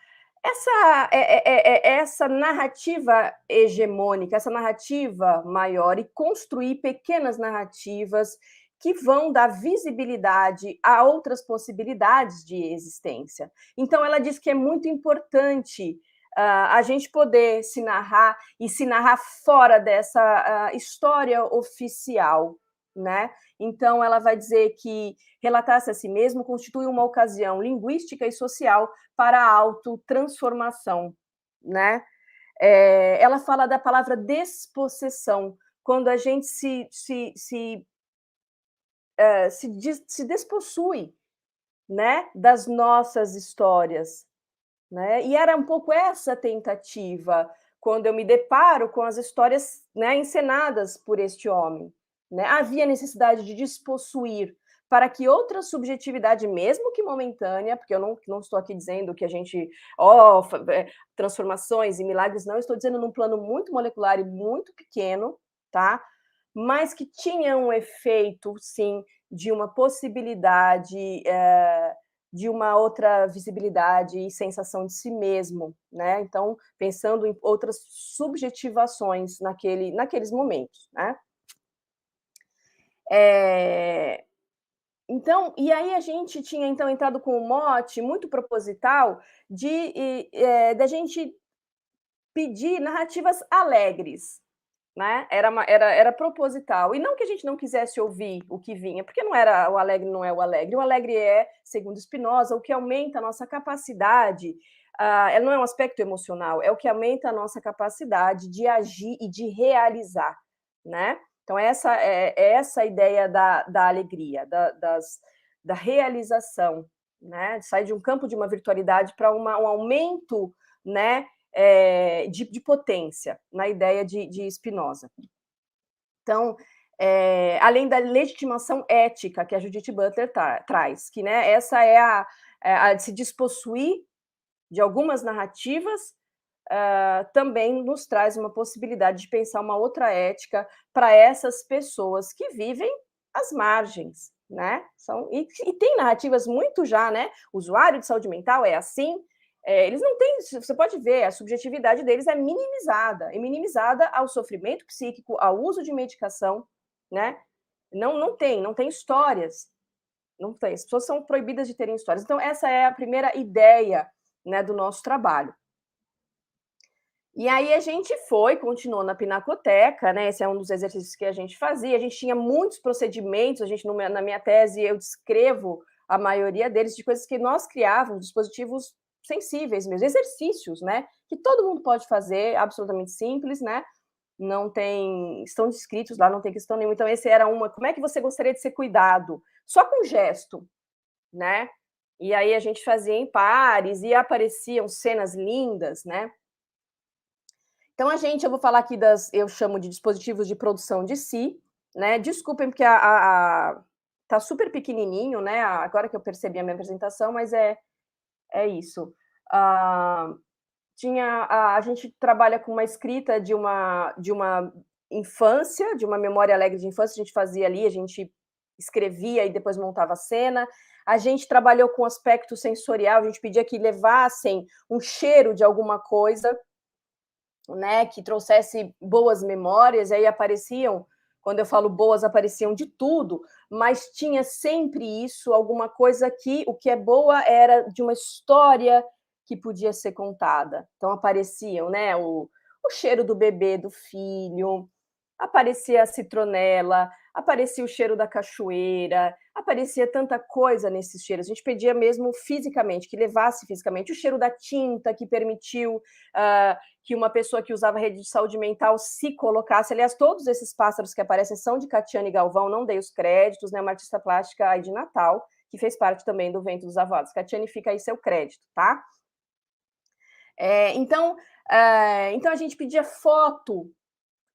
narrativa hegemônica, essa narrativa maior, e construir pequenas narrativas que vão dar visibilidade a outras possibilidades de existência. Então, ela diz que é muito importante a gente poder se narrar e se narrar fora dessa história oficial, né? Então, ela vai dizer que relatar-se a si mesmo constitui uma ocasião linguística e social para a autotransformação, né? Ela fala da palavra despossessão, quando a gente se despossui, né, das nossas histórias, né? E era um pouco essa tentativa quando eu me deparo com as histórias, né, encenadas por este homem, né? Havia necessidade de despossuir para que outra subjetividade, mesmo que momentânea, porque eu não estou aqui dizendo que a gente, transformações e milagres, não, estou dizendo num plano muito molecular e muito pequeno, tá? Mas que tinha um efeito, sim, de uma possibilidade de uma outra visibilidade e sensação de si mesmo, né? Então, pensando em outras subjetivações naqueles momentos, né? Então, e aí a gente tinha, então, entrado com um mote muito proposital da gente pedir narrativas alegres, né? Era proposital. E não que a gente não quisesse ouvir o que vinha, porque o alegre não é o alegre. O alegre é, segundo Spinoza, o que aumenta a nossa capacidade, não é um aspecto emocional, é o que aumenta a nossa capacidade de agir e de realizar, né? Então, essa é essa a ideia da alegria, da realização, né? Sai de um campo de uma virtualidade para um aumento, né, de potência, na ideia de Spinoza. Então, além da legitimação ética que a Judith Butler traz, que, né, essa é a de se despossuir de algumas narrativas, também nos traz uma possibilidade de pensar uma outra ética para essas pessoas que vivem às margens, né? E tem narrativas muito já, né? O usuário de saúde mental é assim, eles não têm, você pode ver, a subjetividade deles é minimizada ao sofrimento psíquico, ao uso de medicação, né? Não tem histórias, Não tem. As pessoas são proibidas de terem histórias. Então, essa é a primeira ideia, né, do nosso trabalho. E aí a gente continuou na Pinacoteca, né? Esse é um dos exercícios que a gente fazia. A gente tinha muitos procedimentos, na minha tese eu descrevo a maioria deles de coisas que nós criávamos, dispositivos sensíveis mesmo, exercícios, né? Que todo mundo pode fazer, absolutamente simples, né? Não tem, estão descritos lá, não tem questão nenhuma. Então, esse era como é que você gostaria de ser cuidado? Só com gesto, né? E aí a gente fazia em pares e apareciam cenas lindas, né? Então, eu vou falar aqui eu chamo de dispositivos de produção de si, né? Desculpem, porque tá super pequenininho, né? Agora que eu percebi a minha apresentação, mas é isso. A gente trabalha com uma escrita de uma infância, de uma memória alegre de infância, a gente fazia ali, a gente escrevia e depois montava a cena. A gente trabalhou com aspecto sensorial, a gente pedia que levassem um cheiro de alguma coisa, né, que trouxesse boas memórias, e aí apareciam, quando eu falo boas, apareciam de tudo, mas tinha sempre isso, alguma coisa que o que é boa era de uma história que podia ser contada. Então apareciam, né, o cheiro do bebê, do filho, aparecia a citronela, aparecia o cheiro da cachoeira, aparecia tanta coisa nesses cheiros. A gente pedia mesmo fisicamente, que levasse fisicamente o cheiro da tinta, que permitiu que uma pessoa que usava rede de saúde mental se colocasse. Aliás, todos esses pássaros que aparecem são de Catiane Galvão, não dei os créditos, né? Uma artista plástica aí de Natal, que fez parte também do Vento dos Avoados. Catiane, fica aí seu crédito, tá? Então a gente pedia foto.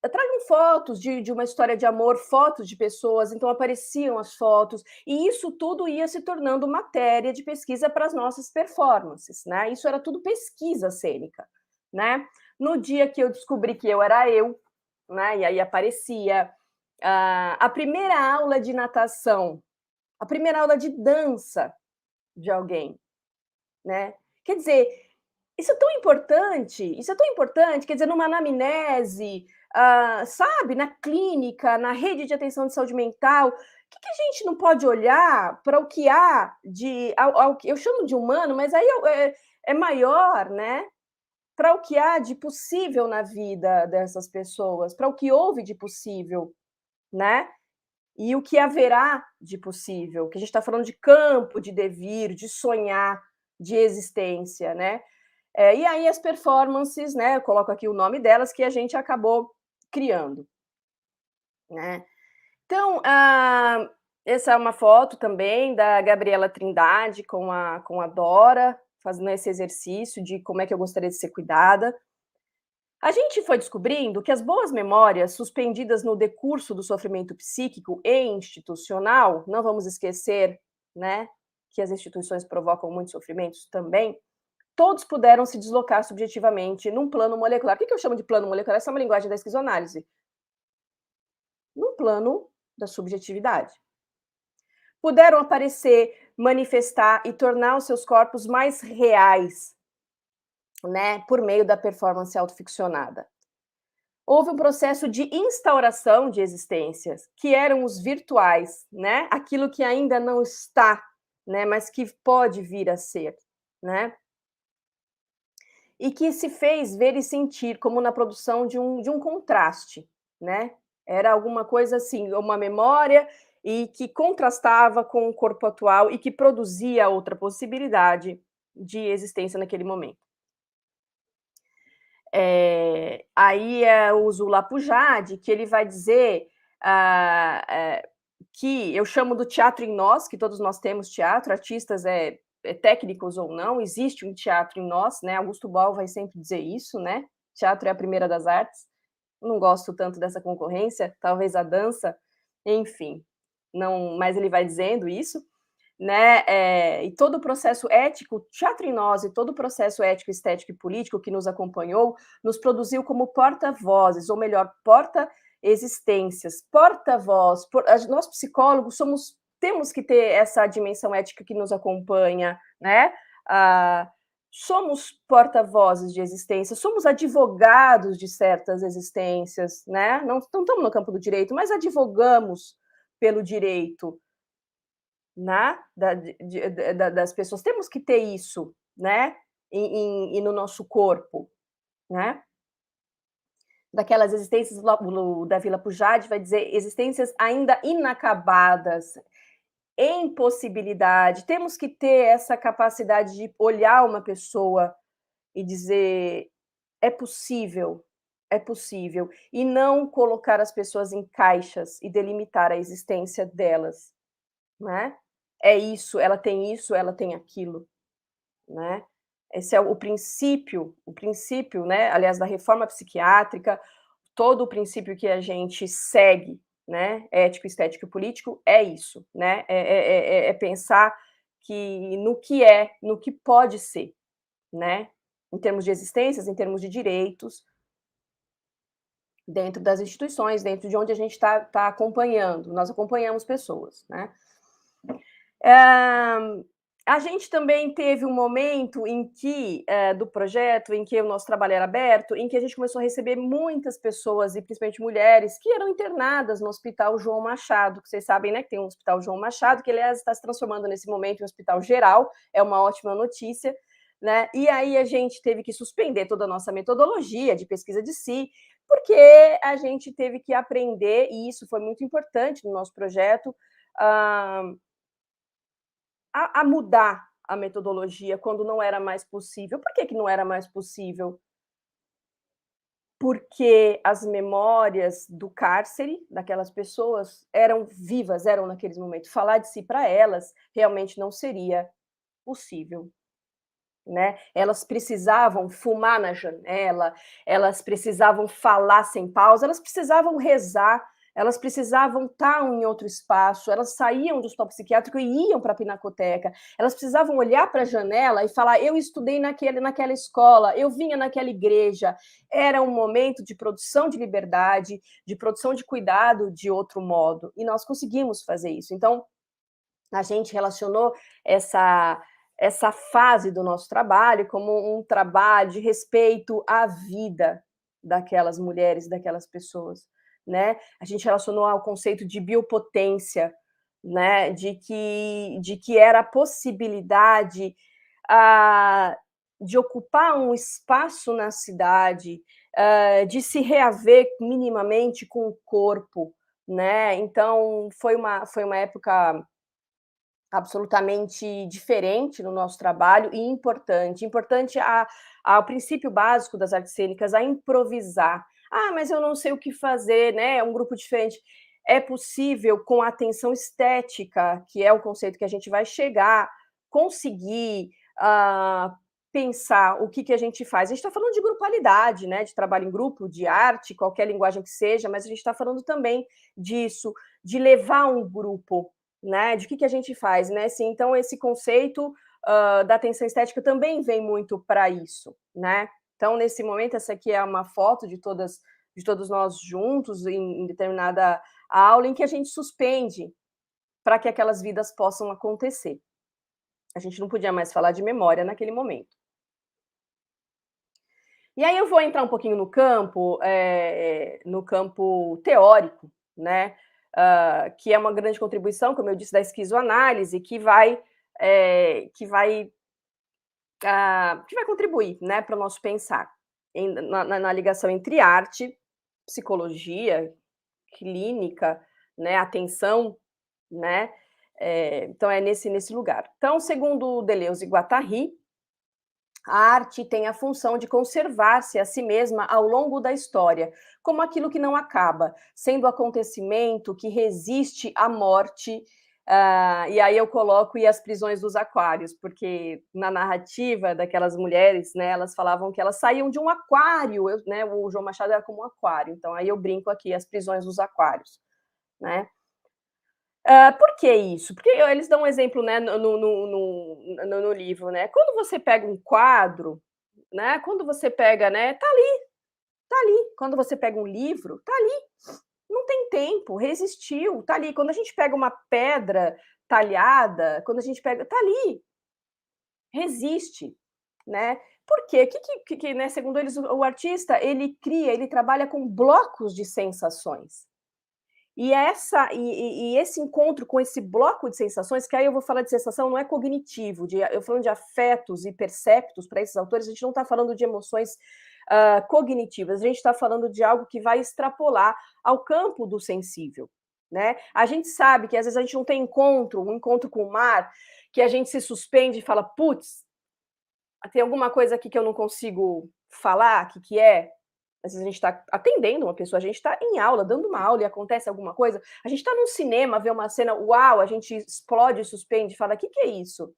Tragam fotos de uma história de amor, fotos de pessoas, então apareciam as fotos, e isso tudo ia se tornando matéria de pesquisa para as nossas performances, né? Isso era tudo pesquisa cênica, né? No dia que eu descobri que eu era eu, né? E aí aparecia a primeira aula de natação, a primeira aula de dança de alguém, né? Quer dizer, isso é tão importante, quer dizer, numa anamnese, sabe, na clínica, na rede de atenção de saúde mental, que a gente não pode olhar para o que há eu chamo de humano, mas aí é maior, né? Para o que há de possível na vida dessas pessoas, para o que houve de possível, né? E o que haverá de possível, que a gente está falando de campo, de devir, de sonhar, de existência, né? E aí as performances, né? Eu coloco aqui o nome delas, que a gente acabou criando, né? Então, essa é uma foto também da Gabriela Trindade com a Dora, fazendo esse exercício de como é que eu gostaria de ser cuidada. A gente foi descobrindo que as boas memórias suspendidas no decurso do sofrimento psíquico e institucional, não vamos esquecer, né, que as instituições provocam muitos sofrimentos também, todos puderam se deslocar subjetivamente num plano molecular. O que eu chamo de plano molecular? Essa é uma linguagem da esquizoanálise. Num plano da subjetividade. Puderam aparecer, manifestar e tornar os seus corpos mais reais, né, por meio da performance autoficcionada. Houve um processo de instauração de existências, que eram os virtuais, né, aquilo que ainda não está, né, mas que pode vir a ser, né, e que se fez ver e sentir como na produção de um contraste, né, era alguma coisa assim, uma memória e que contrastava com o corpo atual e que produzia outra possibilidade de existência naquele momento. Aí eu uso o Lapujade, que ele vai dizer que eu chamo do teatro em nós, que todos nós temos teatro, artistas técnicos ou não, existe um teatro em nós, né? Augusto Boal vai sempre dizer isso, né? Teatro é a primeira das artes. Não gosto tanto dessa concorrência, talvez a dança, enfim, não, mas ele vai dizendo isso, né? E todo o processo ético, teatro em nós, e todo o processo ético, estético e político que nos acompanhou, nos produziu como porta-vozes, ou melhor, porta-existências, porta-voz. Nós psicólogos temos que ter essa dimensão ética que nos acompanha, né? Somos porta-vozes de existência, somos advogados de certas existências, né? Não estamos no campo do direito, mas advogamos pelo direito, né, das pessoas. Temos que ter isso, né, e no nosso corpo, né? Daquelas existências da Vila Pujade vai dizer existências ainda inacabadas, em possibilidade. Temos que ter essa capacidade de olhar uma pessoa e dizer é possível, e não colocar as pessoas em caixas e delimitar a existência delas, né? É isso, ela tem aquilo, né? Esse é o princípio, né? Aliás, da reforma psiquiátrica, todo o princípio que a gente segue, né? Ético, estético e político é isso, né? É pensar que no que pode ser, né? Em termos de existências, em termos de direitos, dentro das instituições, dentro de onde a gente está acompanhando. Nós acompanhamos pessoas, né? A gente também teve um momento em que, do projeto, em que o nosso trabalho era aberto, em que a gente começou a receber muitas pessoas, e principalmente mulheres, que eram internadas no Hospital João Machado, que vocês sabem, né, que tem um Hospital João Machado, que, aliás, está se transformando nesse momento em um hospital geral, é uma ótima notícia, né? E aí a gente teve que suspender toda a nossa metodologia de pesquisa de si, porque a gente teve que aprender, e isso foi muito importante no nosso projeto, a mudar a metodologia quando não era mais possível. Por que não era mais possível? Porque as memórias do cárcere, daquelas pessoas, eram vivas, eram naqueles momentos. Falar de si para elas realmente não seria possível, né? Elas precisavam fumar na janela, elas precisavam falar sem pausa, elas precisavam rezar, elas precisavam estar em outro espaço, elas saíam do hospital psiquiátrico e iam para a pinacoteca, elas precisavam olhar para a janela e falar, eu estudei naquela escola, eu vinha naquela igreja. Era um momento de produção de liberdade, de produção de cuidado de outro modo, e nós conseguimos fazer isso. Então, a gente relacionou essa fase do nosso trabalho como um trabalho de respeito à vida daquelas mulheres, daquelas pessoas, né? A gente relacionou ao conceito de biopotência, né? De que era a possibilidade de ocupar um espaço na cidade, de se reaver minimamente com o corpo, né? Então foi uma época absolutamente diferente no nosso trabalho e importante. Importante ao princípio básico das artes cênicas, a improvisar. Ah, mas eu não sei o que fazer, né? É um grupo diferente. É possível, com a atenção estética, que é o conceito que a gente vai chegar, conseguir pensar o que a gente faz. A gente está falando de grupalidade, né? De trabalho em grupo, de arte, qualquer linguagem que seja, mas a gente está falando também disso, de levar um grupo, né, de que a gente faz, né? Assim, então, esse conceito da atenção estética também vem muito para isso, né? Então, nesse momento, essa aqui é uma foto de todos nós juntos em determinada aula em que a gente suspende para que aquelas vidas possam acontecer. A gente não podia mais falar de memória naquele momento. E aí eu vou entrar um pouquinho no campo teórico, né? Que é uma grande contribuição, como eu disse, da esquizoanálise, que vai contribuir, né, para o nosso pensar na ligação entre arte, psicologia, clínica, né, atenção, né? Então é nesse lugar. Então, segundo Deleuze e Guattari, a arte tem a função de conservar-se a si mesma ao longo da história, como aquilo que não acaba, sendo acontecimento que resiste à morte. E aí eu coloco e as prisões dos aquários, porque na narrativa daquelas mulheres, né, elas falavam que elas saíam de um aquário, né, o João Machado era como um aquário, então aí eu brinco aqui, as prisões dos aquários, né? Por que isso? Porque eles dão um exemplo, né, no livro, né? Quando você pega um quadro, né? Quando você pega, né? Tá ali, tá ali. Quando você pega um livro, tá ali. Não tem tempo, resistiu, tá ali. Quando a gente pega uma pedra talhada, quando a gente pega, tá ali, resiste, né? Por quê? Né, segundo eles, o artista, ele trabalha com blocos de sensações. E esse encontro com esse bloco de sensações, que aí eu vou falar de sensação, não é cognitivo, eu falando de afetos e perceptos para esses autores, a gente não está falando de emoções cognitivas, a gente está falando de algo que vai extrapolar ao campo do sensível, né? A gente sabe que às vezes a gente não tem um encontro com o mar, que a gente se suspende e fala, putz, tem alguma coisa aqui que eu não consigo falar, que é? Às vezes a gente está atendendo uma pessoa, a gente está em aula, dando uma aula e acontece alguma coisa, a gente está num cinema, vê uma cena, uau, a gente explode, suspende, fala, o que é isso?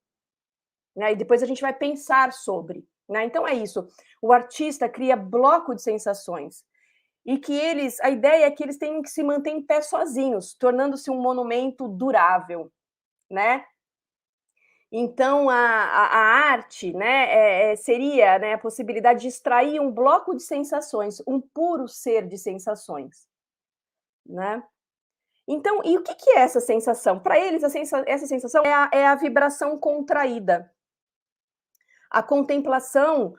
Né? E depois a gente vai pensar sobre. Né? Então é isso, o artista cria bloco de sensações, e que a ideia é que eles tenham que se manter em pé sozinhos, tornando-se um monumento durável, né? Então, a arte, né, seria, né, a possibilidade de extrair um bloco de sensações, um puro ser de sensações, né? Então, e o que é essa sensação? Para eles, essa sensação é a vibração contraída, a contemplação,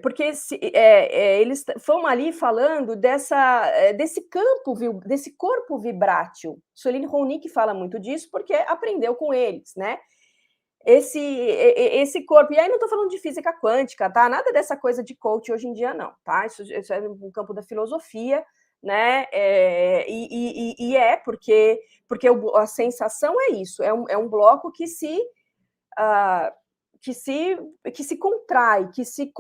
porque eles foram ali falando desse corpo vibrátil. Soline Ronick fala muito disso porque aprendeu com eles, né? Esse corpo, e aí não estou falando de física quântica, tá? Nada dessa coisa de coach hoje em dia, não, tá? Isso é no campo da filosofia, né? Porque a sensação é isso, é um bloco que se contrai, que se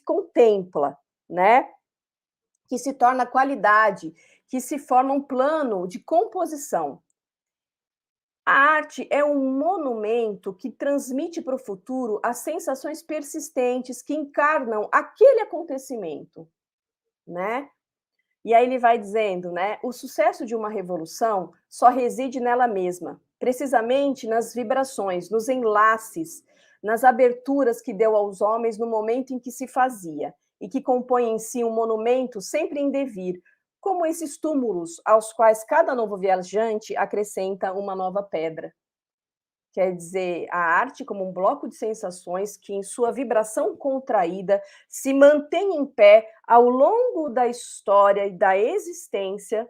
contempla, né? Que se torna qualidade, que se forma um plano de composição. A arte é um monumento que transmite para o futuro as sensações persistentes que encarnam aquele acontecimento, né? E aí ele vai dizendo, né? O sucesso de uma revolução só reside nela mesma, precisamente nas vibrações, nos enlaces, nas aberturas que deu aos homens no momento em que se fazia, e que compõe em si um monumento sempre em devir, como esses túmulos aos quais cada novo viajante acrescenta uma nova pedra. Quer dizer, a arte como um bloco de sensações que, em sua vibração contraída, se mantém em pé ao longo da história e da existência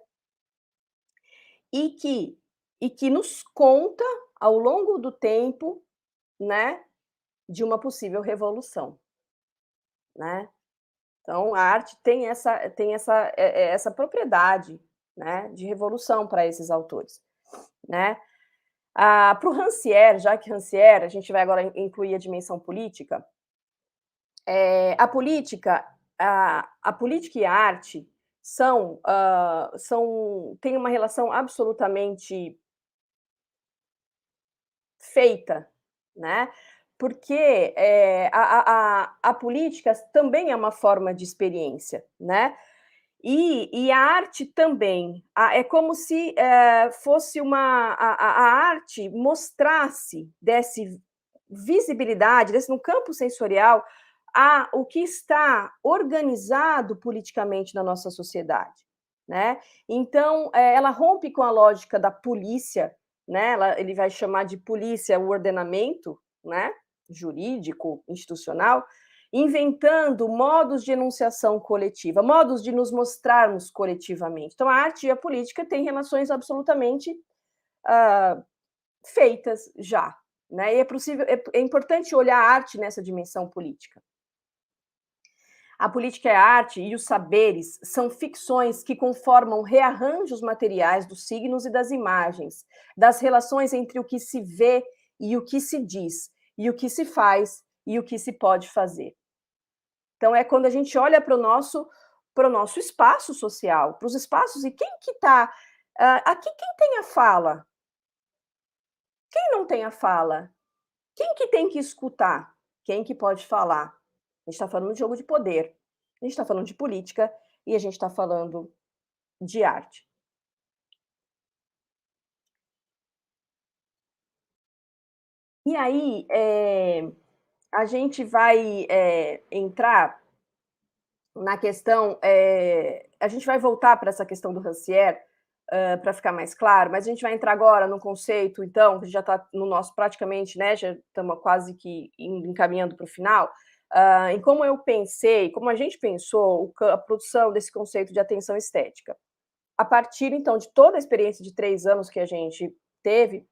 e que nos conta, ao longo do tempo, né, de uma possível revolução, né? Então, a arte tem essa propriedade, né, de revolução para esses autores, né? Para o Rancière, já que Rancière, a gente vai agora incluir a dimensão política, a política e a arte têm uma relação absolutamente feita, né? Porque a política também é uma forma de experiência, né? E a arte também. É como se fosse a arte mostrasse, desse visibilidade, no campo sensorial, o que está organizado politicamente na nossa sociedade, né? Então, ela rompe com a lógica da polícia, né? Ele vai chamar de polícia o ordenamento, né? Jurídico, institucional, inventando modos de enunciação coletiva, modos de nos mostrarmos coletivamente. Então, a arte e a política têm relações absolutamente feitas já, né? E é importante olhar a arte nessa dimensão política. A política é a arte e os saberes são ficções que conformam rearranjos materiais dos signos e das imagens, das relações entre o que se vê e o que se diz, e o que se faz e o que se pode fazer. Então, é quando a gente olha para o nosso espaço social, para os espaços, e quem que está... aqui, quem tem a fala? Quem não tem a fala? Quem que tem que escutar? Quem que pode falar? A gente está falando de jogo de poder, a gente está falando de política e a gente está falando de arte. E aí, a gente vai entrar na questão, a gente vai voltar para essa questão do Rancière, para ficar mais claro, mas a gente vai entrar agora no conceito, então, que já está no nosso praticamente, né, já estamos quase que encaminhando para o final, em como eu pensei, como a gente pensou a produção desse conceito de atenção estética. a partir, então, de toda a experiência de 3 anos que a gente teve,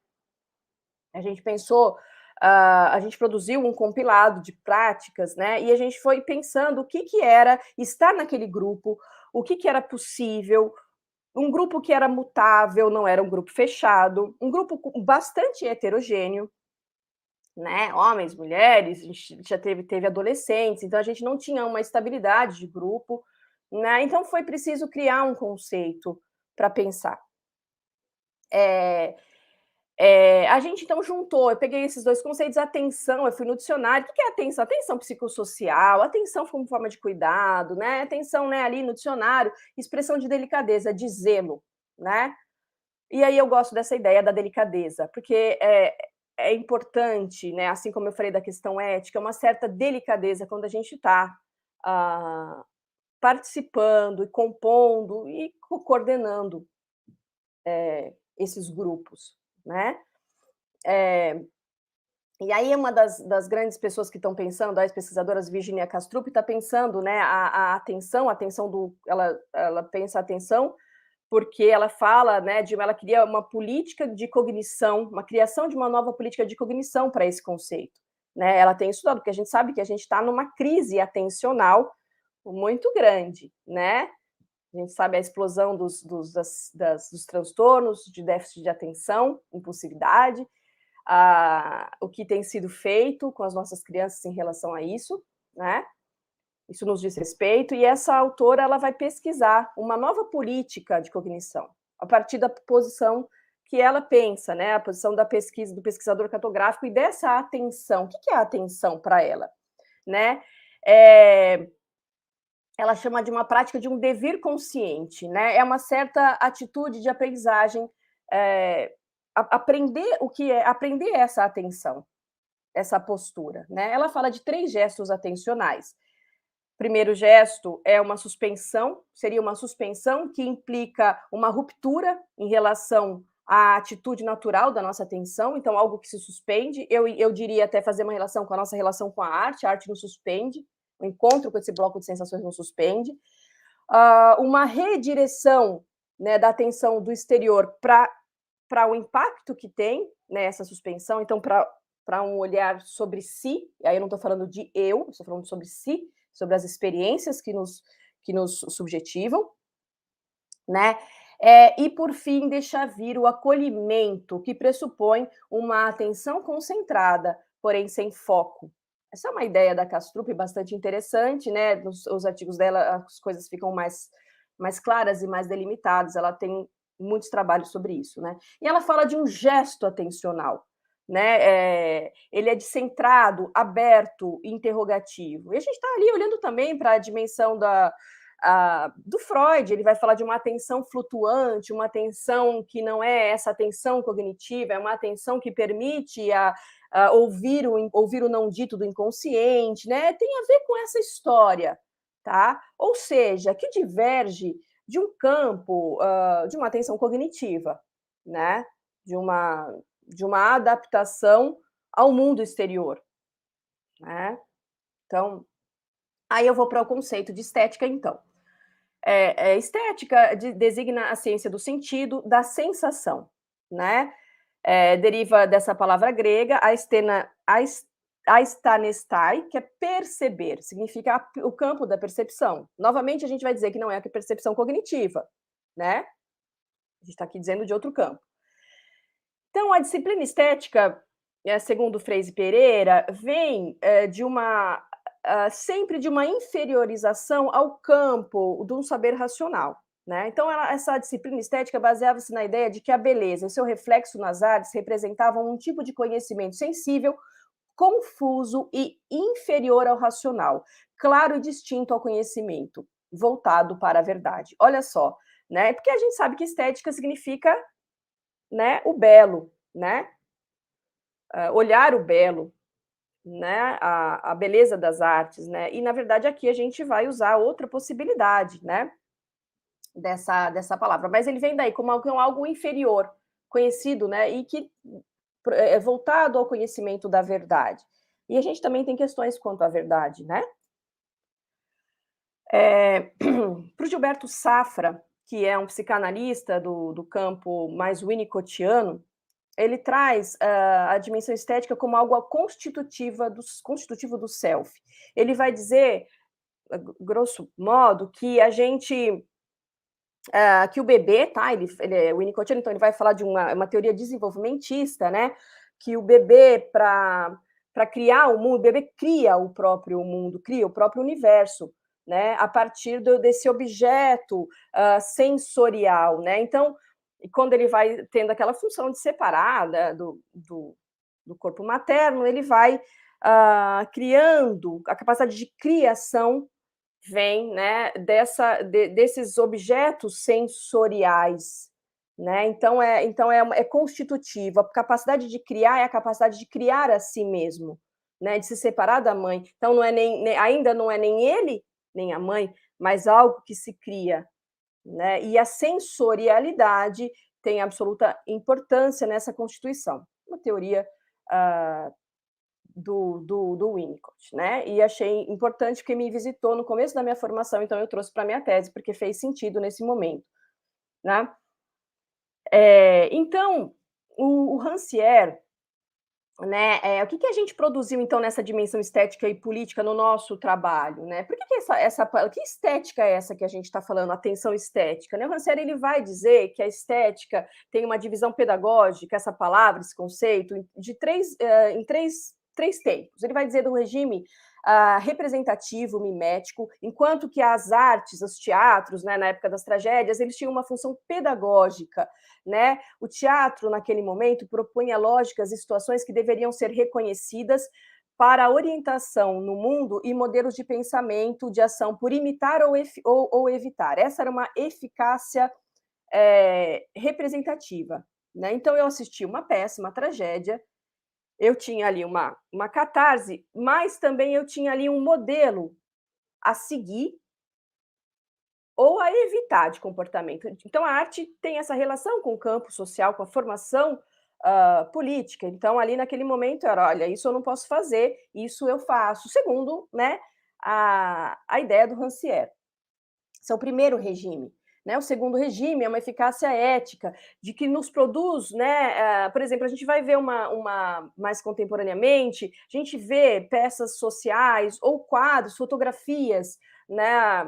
a gente pensou, a gente produziu um compilado de práticas, né? E a gente foi pensando o que era estar naquele grupo, o que era possível, um grupo que era mutável, não era um grupo fechado, um grupo bastante heterogêneo, né? Homens, mulheres, a gente já teve adolescentes, então a gente não tinha uma estabilidade de grupo, né? Então foi preciso criar um conceito para pensar. A gente então juntou, eu peguei esses 2 conceitos, atenção, eu fui no dicionário, o que é atenção? Atenção psicossocial, atenção como forma de cuidado, né? Atenção, né, ali no dicionário, expressão de delicadeza, de zelo, né? E aí eu gosto dessa ideia da delicadeza, porque é importante, né, assim como eu falei da questão ética, uma certa delicadeza quando a gente está participando e compondo e coordenando esses grupos, né? E aí uma das grandes pessoas que estão pensando, das pesquisadoras, Virginia Kastrup, está pensando, né, a atenção ela pensa a atenção porque ela fala, né, ela queria uma política de cognição, uma criação de uma nova política de cognição para esse conceito, né? Ela tem estudado, porque a gente sabe que a gente está numa crise atencional muito grande, né? A gente sabe a explosão dos transtornos de déficit de atenção, impulsividade, o que tem sido feito com as nossas crianças em relação a isso, né? Isso nos diz respeito, e essa autora ela vai pesquisar uma nova política de cognição, a partir da posição que ela pensa, né? A posição da pesquisa, do pesquisador cartográfico e dessa atenção. O que é a atenção para ela? Né? Ela chama de uma prática de um devir consciente, né? É uma certa atitude de aprendizagem, aprender essa atenção, essa postura, né? Ela fala de 3 gestos atencionais. Primeiro gesto é uma suspensão, seria uma suspensão que implica uma ruptura em relação à atitude natural da nossa atenção, então algo que se suspende. Eu diria até fazer uma relação com a nossa relação com a arte nos suspende, o encontro com esse bloco de sensações nos suspende. Uma redireção, né, da atenção do exterior para o impacto que tem, né, essa suspensão, então para um olhar sobre si, aí eu não estou falando de eu, estou falando sobre si, sobre as experiências que nos subjetivam, né? E, por fim, deixar vir o acolhimento, que pressupõe uma atenção concentrada, porém sem foco. Essa é uma ideia da Kastrup bastante interessante, né? Nos artigos dela, as coisas ficam mais claras e mais delimitadas, ela tem muitos trabalhos sobre isso, né? E ela fala de um gesto atencional, né? Ele é descentrado, aberto, interrogativo. E a gente está ali olhando também para a dimensão do Freud, ele vai falar de uma atenção flutuante, uma atenção que não é essa atenção cognitiva, é uma atenção que permite ouvir o não dito do inconsciente, né? Tem a ver com essa história, tá? Ou seja, que diverge de um campo de uma atenção cognitiva, né? De uma adaptação ao mundo exterior, né? Então, aí eu vou para o conceito de estética, então. Estética designa a ciência do sentido, da sensação, né? Deriva dessa palavra grega, aistanestai, que é perceber, significa o campo da percepção. Novamente, a gente vai dizer que não é a percepção cognitiva, né? A gente está aqui dizendo de outro campo. Então, a disciplina estética, segundo Freire Pereira, vem sempre de uma inferiorização ao campo de um saber racional, né? Então, essa disciplina estética baseava-se na ideia de que a beleza e seu reflexo nas artes representavam um tipo de conhecimento sensível, confuso e inferior ao racional, claro e distinto ao conhecimento, voltado para a verdade. Olha só, né? Porque a gente sabe que estética significa, né, o belo, né? Olhar o belo, né? A beleza das artes, né? E na verdade aqui a gente vai usar outra possibilidade, né? Dessa palavra, mas ele vem daí como algo inferior, conhecido, né? E que é voltado ao conhecimento da verdade. E a gente também tem questões quanto à verdade, né? Para o Gilberto Safra, que é um psicanalista do campo mais winnicottiano, ele traz a dimensão estética como algo constitutivo do self. Ele vai dizer, grosso modo, que a gente... que o bebê, tá? Ele é winnicottiano, então ele vai falar de uma teoria desenvolvimentista, né? Que o bebê, para criar o mundo, o bebê cria o próprio mundo, cria o próprio universo, né? A partir desse objeto sensorial, né? Então, quando ele vai tendo aquela função de separar, né, do corpo materno, ele vai criando a capacidade de criação, vem, né, desses objetos sensoriais, né? Então é constitutivo. A capacidade de criar é a capacidade de criar a si mesmo, né? De se separar da mãe. Então não é ainda não é nem ele nem a mãe, mas algo que se cria, né? E a sensorialidade tem absoluta importância nessa constituição. Uma teoria do Winnicott, né? E achei importante porque me visitou no começo da minha formação, então eu trouxe para a minha tese, porque fez sentido nesse momento, né? Então, o Rancière, né? O que a gente produziu, então, nessa dimensão estética e política no nosso trabalho, né? Por que que estética é essa que a gente está falando, atenção estética, né? O Rancière, ele vai dizer que a estética tem uma divisão pedagógica, essa palavra, esse conceito, em três tempos. Ele vai dizer do regime representativo, mimético, enquanto que as artes, os teatros, né, na época das tragédias, eles tinham uma função pedagógica, né? O teatro, naquele momento, propunha lógicas e situações que deveriam ser reconhecidas para a orientação no mundo e modelos de pensamento, de ação, por imitar ou evitar. Essa era uma eficácia representativa, né? Então, eu assisti uma peça, uma tragédia, eu tinha ali uma catarse, mas também eu tinha ali um modelo a seguir ou a evitar de comportamento. Então, a arte tem essa relação com o campo social, com a formação política. Então, ali naquele momento, era, olha, isso eu não posso fazer, isso eu faço, segundo, né, a ideia do Rancière. Esse é o primeiro regime. Né? O segundo regime é uma eficácia ética, de que nos produz, né? Por exemplo, a gente vai ver uma mais contemporaneamente, a gente vê peças sociais ou quadros, fotografias, né?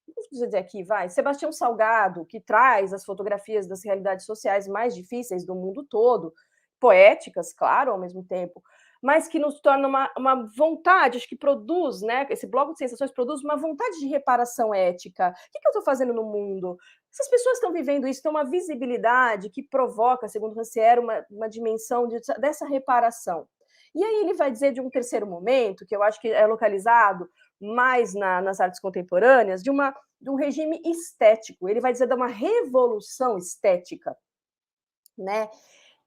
Vamos dizer aqui, Sebastião Salgado, que traz as fotografias das realidades sociais mais difíceis do mundo todo, poéticas, claro, ao mesmo tempo, mas que nos torna uma vontade, acho que produz, né? Esse bloco de sensações produz uma vontade de reparação ética. O que eu estou fazendo no mundo? Essas pessoas estão vivendo isso, tem uma visibilidade que provoca, segundo Rancière, uma dimensão dessa reparação. E aí ele vai dizer de um terceiro momento, que eu acho que é localizado mais nas artes contemporâneas, de um regime estético. Ele vai dizer de uma revolução estética, né?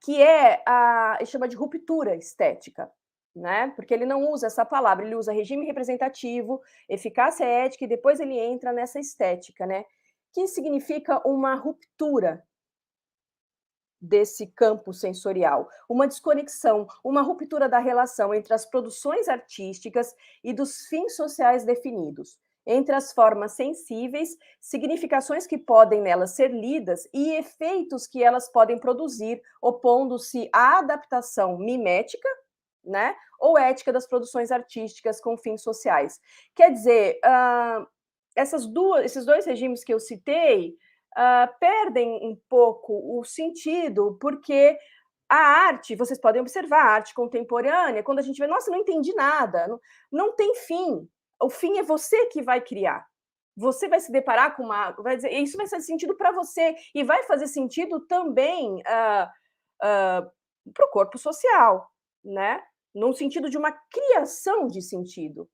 Que ele chama de ruptura estética, né? Porque ele não usa essa palavra, ele usa regime representativo, eficácia ética, e depois ele entra nessa estética, né? Que significa uma ruptura desse campo sensorial, uma desconexão, uma ruptura da relação entre as produções artísticas e dos fins sociais definidos, entre as formas sensíveis, significações que podem nelas ser lidas e efeitos que elas podem produzir, opondo-se à adaptação mimética, né, ou ética das produções artísticas com fins sociais. Quer dizer, esses dois regimes que eu citei perdem um pouco o sentido, porque a arte, vocês podem observar, a arte contemporânea, quando a gente vê, nossa, não entendi nada, não tem fim. O fim é você que vai criar. Você vai se deparar com vai dizer, isso vai fazer sentido para você e vai fazer sentido também para o corpo social, né? Num sentido de uma criação de sentido.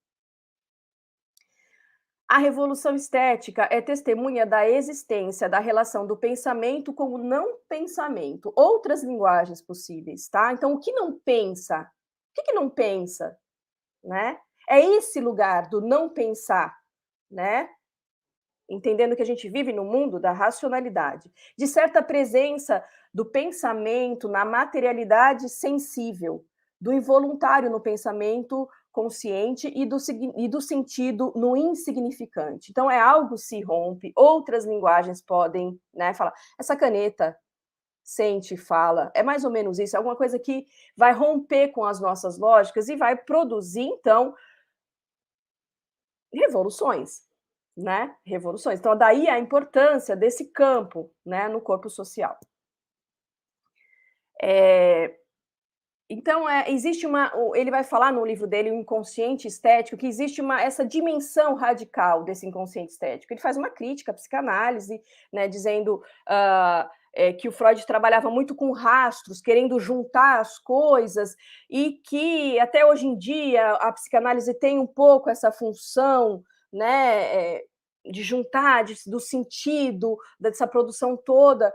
A revolução estética é testemunha da existência da relação do pensamento com o não pensamento, outras linguagens possíveis, tá? Então, o que não pensa? O que não pensa, né? É esse lugar do não pensar, né? Entendendo que a gente vive no mundo da racionalidade, de certa presença do pensamento na materialidade sensível, do involuntário no pensamento consciente e do sentido no insignificante. Então, é algo se rompe, outras linguagens podem, né, falar, essa caneta sente, fala, é mais ou menos isso, é alguma coisa que vai romper com as nossas lógicas e vai produzir, então, revoluções, né? Revoluções. Então, daí a importância desse campo, né, no corpo social. Então, existe ele vai falar no livro dele, o inconsciente estético, que existe essa dimensão radical desse inconsciente estético. Ele faz uma crítica à psicanálise, né, dizendo que o Freud trabalhava muito com rastros, querendo juntar as coisas, e que até hoje em dia a psicanálise tem um pouco essa função, né, de juntar, do sentido, dessa produção toda,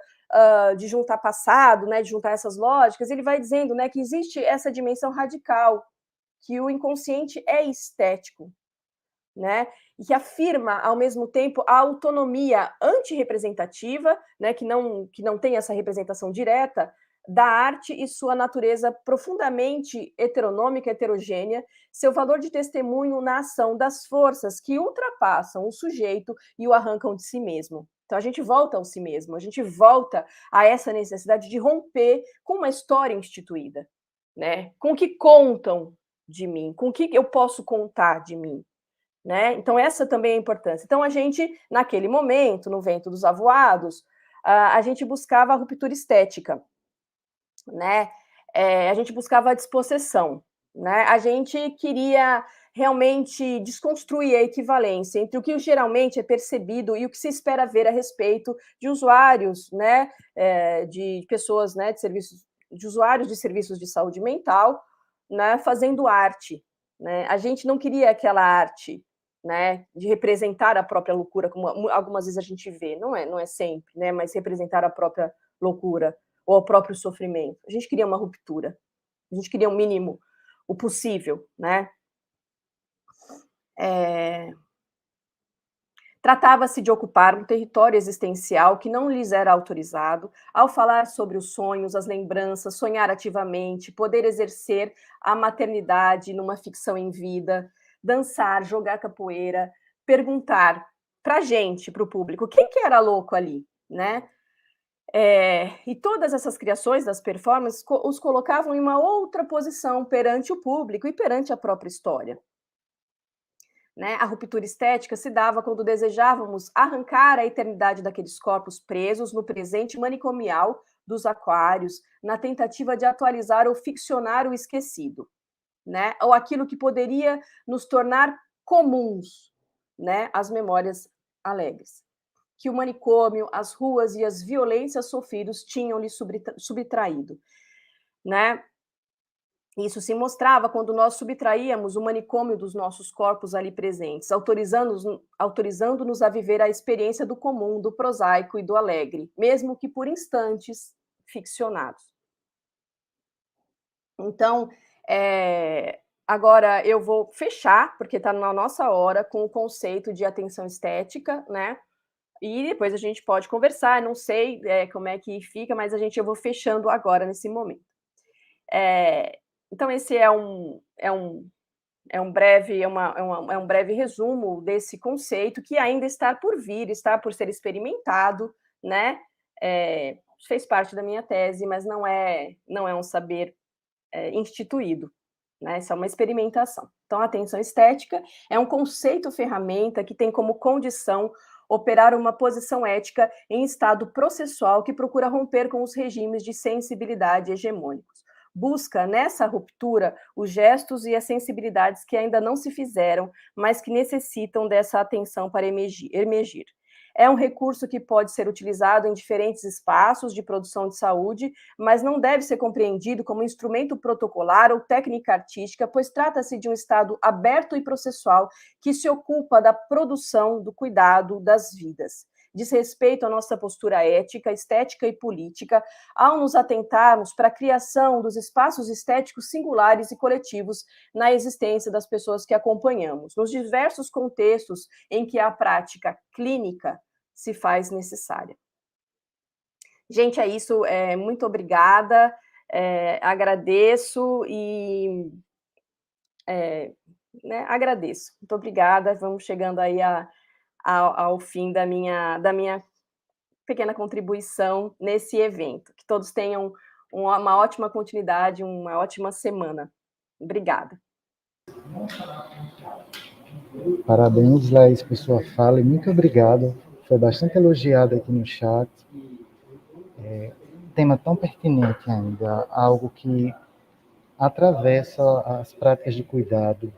de juntar passado, né, de juntar essas lógicas. Ele vai dizendo, né, que existe essa dimensão radical, que o inconsciente é estético, né, e que afirma, ao mesmo tempo, a autonomia antirrepresentativa, né, que não tem essa representação direta, da arte e sua natureza profundamente heteronômica, heterogênea, seu valor de testemunho na ação das forças que ultrapassam o sujeito e o arrancam de si mesmo. Então, a gente volta ao si mesmo, a gente volta a essa necessidade de romper com uma história instituída, né? Com o que contam de mim, com o que eu posso contar de mim, né? Então, essa também é a importância. Então, a gente, naquele momento, no Vento dos Avoados, a gente buscava a ruptura estética, né? A gente buscava a despossessão, né? A gente queria realmente desconstruir a equivalência entre o que geralmente é percebido e o que se espera ver a respeito de usuários, né, de pessoas, né, de usuários de serviços de saúde mental, né, fazendo arte, né? A gente não queria aquela arte, né, de representar a própria loucura, como algumas vezes a gente vê, não é sempre, né, mas representar a própria loucura ou o próprio sofrimento. A gente queria uma ruptura, a gente queria o mínimo, o possível, né? Tratava-se de ocupar um território existencial que não lhes era autorizado, ao falar sobre os sonhos, as lembranças, sonhar ativamente, poder exercer a maternidade numa ficção em vida, dançar, jogar capoeira, perguntar para a gente, para o público, quem que era louco ali, né? E todas essas criações das performances os colocavam em uma outra posição perante o público e perante a própria história. Né? A ruptura estética se dava quando desejávamos arrancar a eternidade daqueles corpos presos no presente manicomial dos aquários, na tentativa de atualizar ou ficcionar o esquecido, né? Ou aquilo que poderia nos tornar comuns, né? As memórias alegres, que o manicômio, as ruas e as violências sofridas tinham-lhe subtraído, né? Isso se mostrava quando nós subtraíamos o manicômio dos nossos corpos ali presentes, autorizando-nos a viver a experiência do comum, do prosaico e do alegre, mesmo que por instantes ficcionados. Então, agora eu vou fechar, porque está na nossa hora, com o conceito de atenção estética, né? E depois a gente pode conversar, não sei como é que fica, mas eu vou fechando agora, nesse momento. Então, esse é um breve resumo desse conceito que ainda está por vir, está por ser experimentado, né? Fez parte da minha tese, mas não é um saber instituído, né? Isso é uma experimentação. Então, a atenção estética é um conceito ferramenta que tem como condição operar uma posição ética em estado processual que procura romper com os regimes de sensibilidade hegemônicos. Busca, nessa ruptura, os gestos e as sensibilidades que ainda não se fizeram, mas que necessitam dessa atenção para emergir. É um recurso que pode ser utilizado em diferentes espaços de produção de saúde, mas não deve ser compreendido como instrumento protocolar ou técnica artística, pois trata-se de um estado aberto e processual que se ocupa da produção, do cuidado das vidas. Diz respeito à nossa postura ética, estética e política, ao nos atentarmos para a criação dos espaços estéticos singulares e coletivos na existência das pessoas que acompanhamos, nos diversos contextos em que a prática clínica se faz necessária. Gente, é isso. Muito obrigada. Agradeço e né, agradeço. Muito obrigada. Vamos chegando aí ao fim da minha pequena contribuição nesse evento. Que todos tenham uma ótima continuidade, uma ótima semana. Obrigada. Parabéns, Laís, por sua fala e muito obrigado. Foi bastante elogiado aqui no chat. Tema tão pertinente ainda, algo que atravessa as práticas de cuidado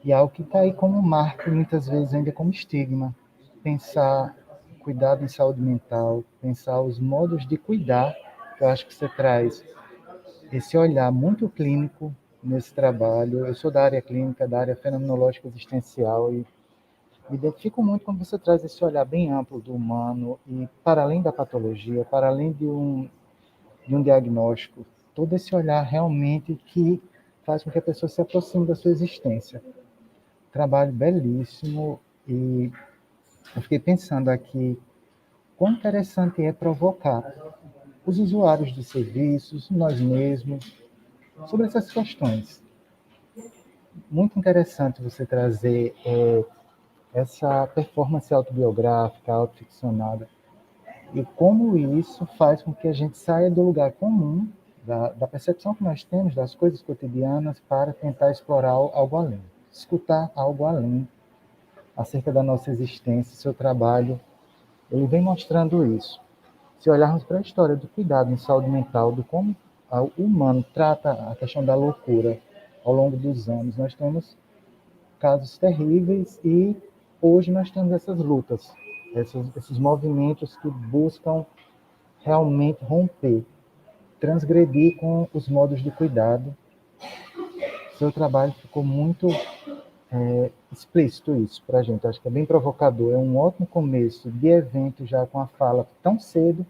e algo que está aí como marco, muitas vezes ainda como estigma. Pensar cuidado em saúde mental, pensar os modos de cuidar, que eu acho que você traz esse olhar muito clínico nesse trabalho. Eu sou da área clínica, da área fenomenológica existencial e me identifico muito quando você traz esse olhar bem amplo do humano e para além da patologia, para além de um diagnóstico, todo esse olhar realmente que faz com que a pessoa se aproxime da sua existência. Trabalho belíssimo e eu fiquei pensando aqui quão interessante é provocar os usuários de serviços, nós mesmos, sobre essas questões. Muito interessante você trazer essa performance autobiográfica, autoficcionada, e como isso faz com que a gente saia do lugar comum, da percepção que nós temos das coisas cotidianas, para tentar explorar algo além, escutar algo além acerca da nossa existência. Seu trabalho, ele vem mostrando isso. Se olharmos para a história do cuidado em saúde mental, do como o humano trata a questão da loucura ao longo dos anos, nós temos casos terríveis e hoje nós temos essas lutas, esses movimentos que buscam realmente romper, transgredir com os modos de cuidado. Seu trabalho ficou muito explícito isso para a gente. Acho que é bem provocador. É um ótimo começo de evento já com a fala tão cedo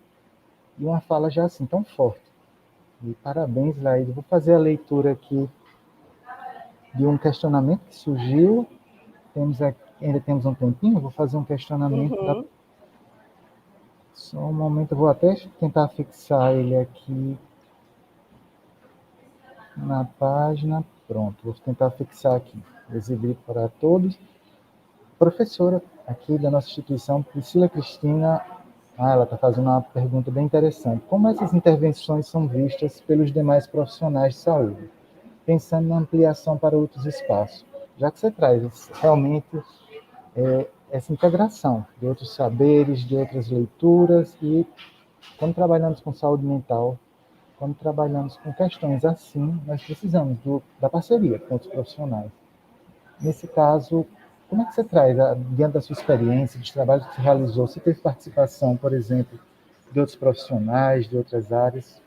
e uma fala já assim tão forte. E parabéns, Laís. Vou fazer a leitura aqui de um questionamento que surgiu. Ainda temos um tempinho, vou fazer um questionamento. Só um momento, eu vou até tentar fixar ele aqui na página. Pronto, vou tentar fixar aqui. Exibir para todos. Professora aqui da nossa instituição, Priscila Cristina, ela está fazendo uma pergunta bem interessante. Como essas intervenções são vistas pelos demais profissionais de saúde, pensando na ampliação para outros espaços? Já que você traz realmente essa integração de outros saberes, de outras leituras, e quando trabalhamos com saúde mental, quando trabalhamos com questões assim, nós precisamos da parceria com outros profissionais. Nesse caso, como é que você traz, diante da sua experiência, dos trabalhos que você realizou, você teve participação, por exemplo, de outros profissionais, de outras áreas?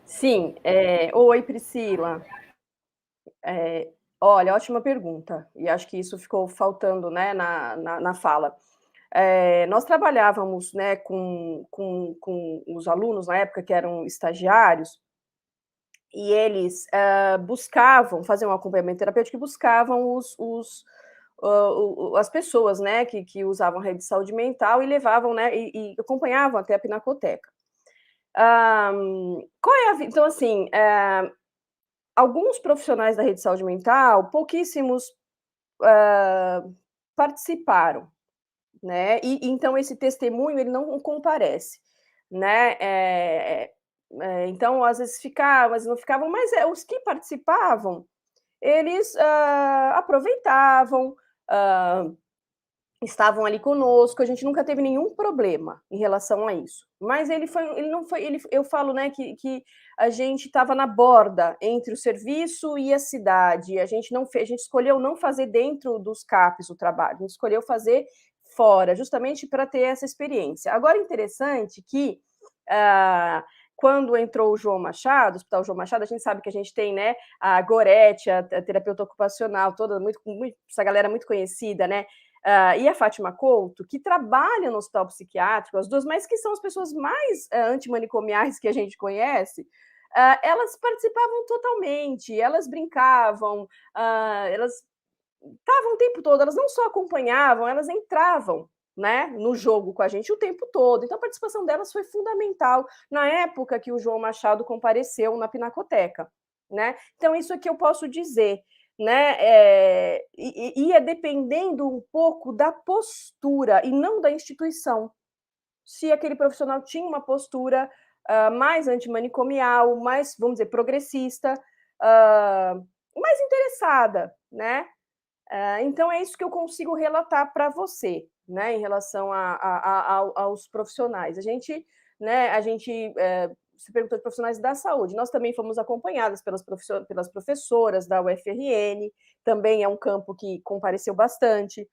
Sim. Oi, Priscila. Olha, ótima pergunta, e acho que isso ficou faltando, né, na fala. Nós trabalhávamos, né, com os alunos, na época, que eram estagiários, e eles buscavam fazer um acompanhamento terapêutico e buscavam as pessoas, né, que usavam a rede de saúde mental e levavam, né, e acompanhavam até a Pinacoteca. Então, assim, alguns profissionais da rede de saúde mental, pouquíssimos participaram, né? E então esse testemunho ele não comparece, né? Então às vezes ficavam, mas não ficavam, mas os que participavam, eles aproveitavam, estavam ali conosco, a gente nunca teve nenhum problema em relação a isso. Mas ele não foi, eu falo, né, que a gente estava na borda entre o serviço e a cidade. A gente escolheu não fazer dentro dos CAPs o trabalho, a gente escolheu fazer fora, justamente para ter essa experiência. Agora, interessante que quando entrou o João Machado, o Hospital João Machado, a gente sabe que a gente tem, né, a Gorete, a terapeuta ocupacional, toda essa galera muito conhecida, né? E a Fátima Couto, que trabalha no hospital psiquiátrico, as duas, mas que são as pessoas mais antimanicomiais que a gente conhece, elas participavam totalmente, elas brincavam, elas estavam o tempo todo, elas não só acompanhavam, elas entravam, né, no jogo com a gente o tempo todo. Então a participação delas foi fundamental na época que o João Machado compareceu na Pinacoteca, né? Então, isso é que eu posso dizer, né? E é dependendo um pouco da postura e não da instituição. Se aquele profissional tinha uma postura mais antimanicomial, mais, vamos dizer, progressista, mais interessada, né? Então, é isso que eu consigo relatar para você, né, em relação aos profissionais. A gente se perguntou de profissionais da saúde. Nós também fomos acompanhadas pelas professoras da UFRN, também é um campo que compareceu bastante,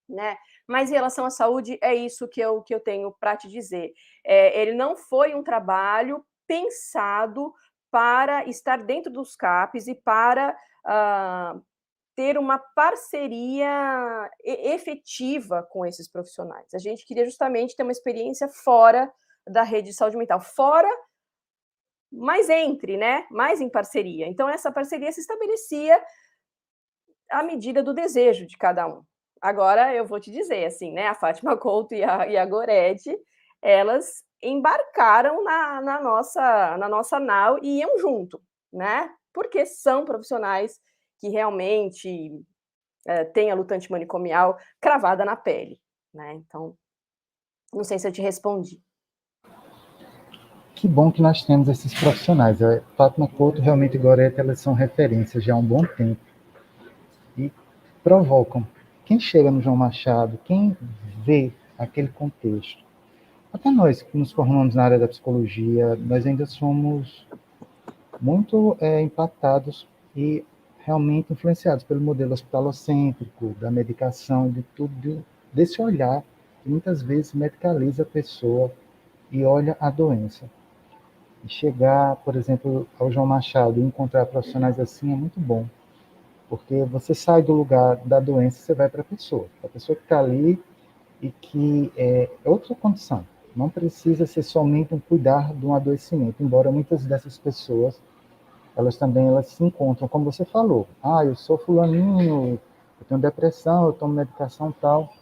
né? Mas em relação à saúde, é isso que eu tenho para te dizer. Ele não foi um trabalho pensado para estar dentro dos CAPs e para ter uma parceria efetiva com esses profissionais. A gente queria justamente ter uma experiência fora da rede de saúde mental, fora, mas entre, né? Mais em parceria. Então, essa parceria se estabelecia à medida do desejo de cada um. Agora, eu vou te dizer, assim, né? A Fátima Couto e a Gorete, elas embarcaram na nossa nau e iam junto, né? Porque são profissionais que realmente têm a luta antimanicomial cravada na pele, né? Então, não sei se eu te respondi. Que bom que nós temos esses profissionais. A Fátima Couto realmente e Gorete, elas são referências já há um bom tempo e provocam. Quem chega no João Machado, quem vê aquele contexto, até nós que nos formamos na área da psicologia, nós ainda somos muito impactados e realmente influenciados pelo modelo hospitalocêntrico, da medicação, de tudo, desse olhar que muitas vezes medicaliza a pessoa e olha a doença. E chegar, por exemplo, ao João Machado e encontrar profissionais assim é muito bom, porque você sai do lugar da doença e você vai para a pessoa que está ali e que é outra condição. Não precisa ser somente um cuidar de um adoecimento, embora muitas dessas pessoas elas se encontram, como você falou. Eu sou fulaninho, eu tenho depressão, eu tomo medicação tal.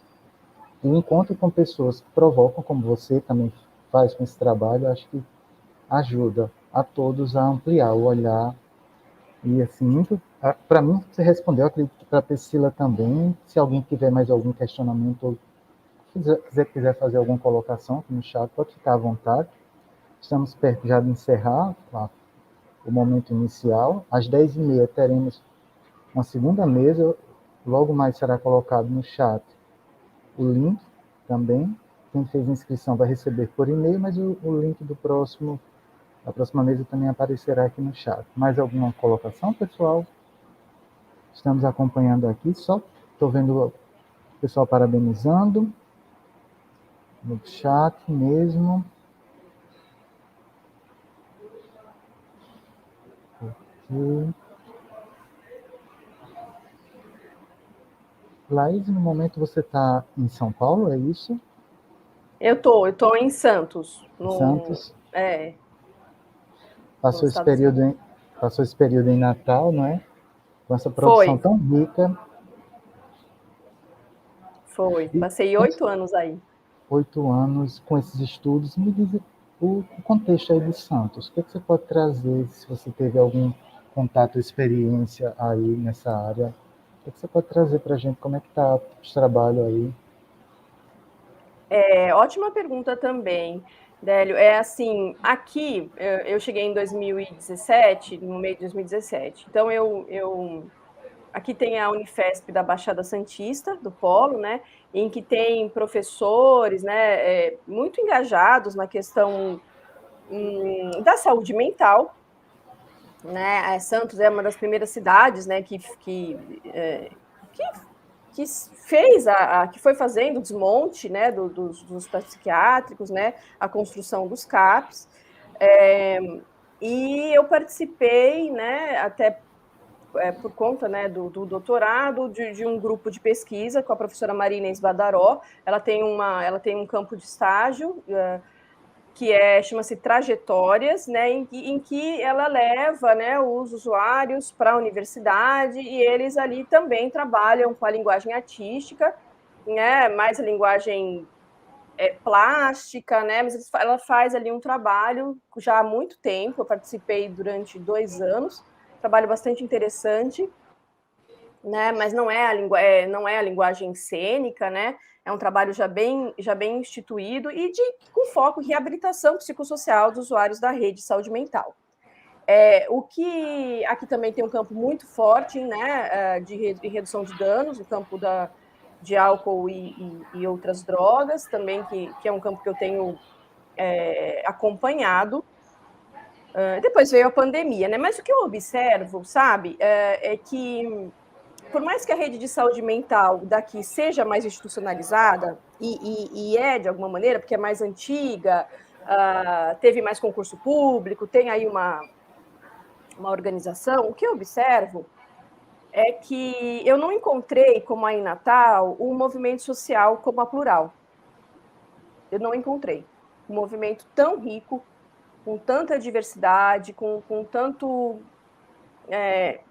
E o encontro com pessoas que provocam, como você também faz com esse trabalho, acho que ajuda a todos a ampliar o olhar. E, assim, muito... Para mim, você respondeu, acredito que para a Priscila também. Se alguém tiver mais algum questionamento ou quiser fazer alguma colocação aqui no chat, pode ficar à vontade. Estamos perto já de encerrar o momento inicial. Às 10h30 teremos uma segunda mesa, logo mais será colocado no chat o link também. Quem fez inscrição vai receber por e-mail, mas o link da próxima mesa também aparecerá aqui no chat. Mais alguma colocação, pessoal? Estamos acompanhando aqui, só estou vendo o pessoal parabenizando no chat mesmo. Aqui. Laís, no momento você está em São Paulo, é isso? Eu tô em Santos. Santos? Passou esse período em Natal, não é? Com essa produção tão rica. Foi. Passei 8 anos aí. 8 anos com esses estudos. Me diz o contexto aí de Santos. O que você pode trazer, se você teve algum contato, experiência aí nessa área? O que você pode trazer para a gente? Como é que está o trabalho aí? Ótima pergunta também, Délio. Assim, aqui eu cheguei em 2017, no meio de 2017. Então, aqui tem a Unifesp da Baixada Santista, do Polo, né, em que tem professores, né, muito engajados na questão da saúde mental, né. Santos é uma das primeiras cidades, né, que fez que foi fazendo o desmonte, né, dos hospitais psiquiátricos, né, a construção dos CAPs, e eu participei, né, até por conta, né, do doutorado de um grupo de pesquisa com a professora Maria Inês Badaró. Ela tem um campo de estágio que chama-se Trajetórias, né, em que ela leva, né, os usuários para a universidade e eles ali também trabalham com a linguagem artística, né, mais a linguagem plástica, né, mas ela faz ali um trabalho já há muito tempo. Eu participei durante 2 anos trabalho bastante interessante, né? Mas não é a linguagem cênica, né? É um trabalho já bem instituído e com foco em reabilitação psicossocial dos usuários da rede de saúde mental. O que aqui também tem um campo muito forte, né, de redução de danos, o campo de álcool e outras drogas, também, que é um campo que eu tenho acompanhado. Depois veio a pandemia, né? Mas o que eu observo, sabe, é que, por mais que a rede de saúde mental daqui seja mais institucionalizada, e de alguma maneira, porque é mais antiga, teve mais concurso público, tem aí uma organização, o que eu observo é que eu não encontrei, como aí em Natal, um movimento social como a Plural. Eu não encontrei um movimento tão rico, com tanta diversidade, com tanto...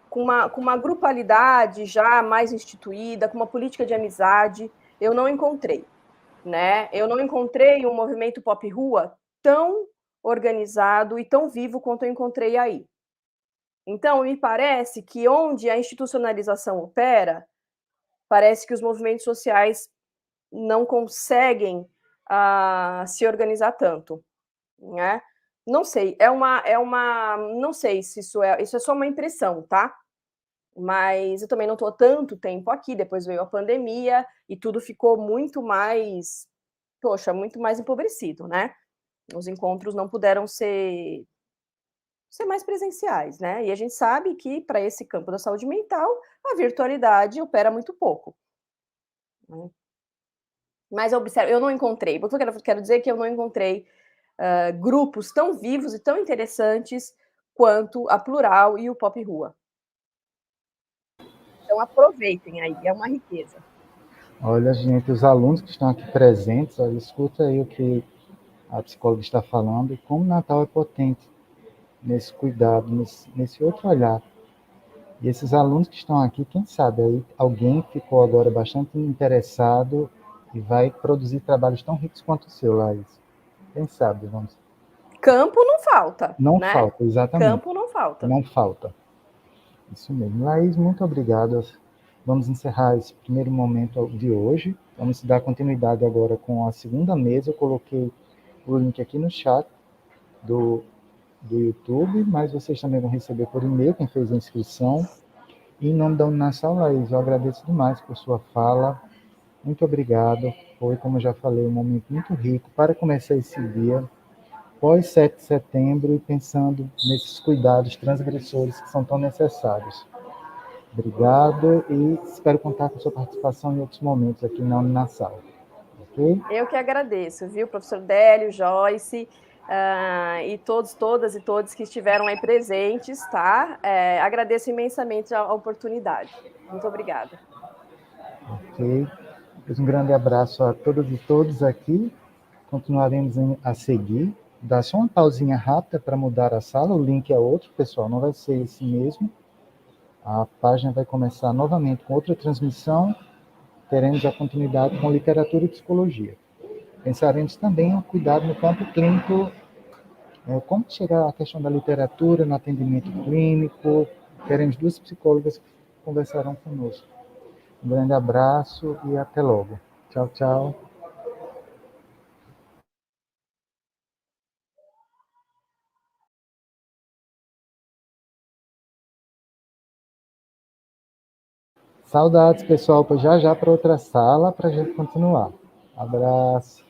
com uma grupalidade já mais instituída, com uma política de amizade, eu não encontrei. Né? Eu não encontrei um movimento pop-rua tão organizado e tão vivo quanto eu encontrei aí. Então, me parece que onde a institucionalização opera, parece que os movimentos sociais não conseguem se organizar tanto, né? Não sei, não sei se isso é só uma impressão, tá? Mas eu também não estou há tanto tempo aqui, depois veio a pandemia e tudo ficou muito mais, muito mais empobrecido, né? Os encontros não puderam ser mais presenciais, né? E a gente sabe que, para esse campo da saúde mental, a virtualidade opera muito pouco. Né? Mas eu não encontrei, porque eu quero dizer que eu não encontrei grupos tão vivos e tão interessantes quanto a Plural e o Pop Rua. Então, aproveitem aí, é uma riqueza. Olha, gente, os alunos que estão aqui presentes, olha, escuta aí o que a psicóloga está falando, e como Natal é potente nesse cuidado, nesse outro olhar. E esses alunos que estão aqui, quem sabe, aí alguém ficou agora bastante interessado e vai produzir trabalhos tão ricos quanto o seu, Laís. Quem sabe, vamos... Campo não falta, Não né? falta, exatamente. Campo não falta. Não falta. Isso mesmo. Laís, muito obrigado. Vamos encerrar esse primeiro momento de hoje. Vamos dar continuidade agora com a segunda mesa. Eu coloquei o link aqui no chat do YouTube, mas vocês também vão receber por e-mail, quem fez a inscrição. E em nome da Uninasal, Laís, eu agradeço demais por sua fala. Muito obrigado. Foi, como eu já falei, um momento muito rico para começar esse dia, pós 7 de setembro, e pensando nesses cuidados transgressores que são tão necessários. Obrigado e espero contar com sua participação em outros momentos aqui na Uninasal. Ok? Eu que agradeço, viu, professor Délio, Joyce, e todas e todos que estiveram aí presentes, tá? Agradeço imensamente a oportunidade. Muito obrigada. Ok. Um grande abraço a todas e todos aqui. Continuaremos a seguir. Dá só uma pausinha rápida para mudar a sala. O link é outro, pessoal, não vai ser esse mesmo. A página vai começar novamente com outra transmissão. Teremos a continuidade com literatura e psicologia. Pensaremos também o cuidado no campo clínico, como chegar à questão da literatura no atendimento clínico. Teremos duas psicólogas que conversarão conosco. Um grande abraço e até logo. Tchau, tchau. Saudades, pessoal. Pois já para outra sala para a gente continuar. Abraço.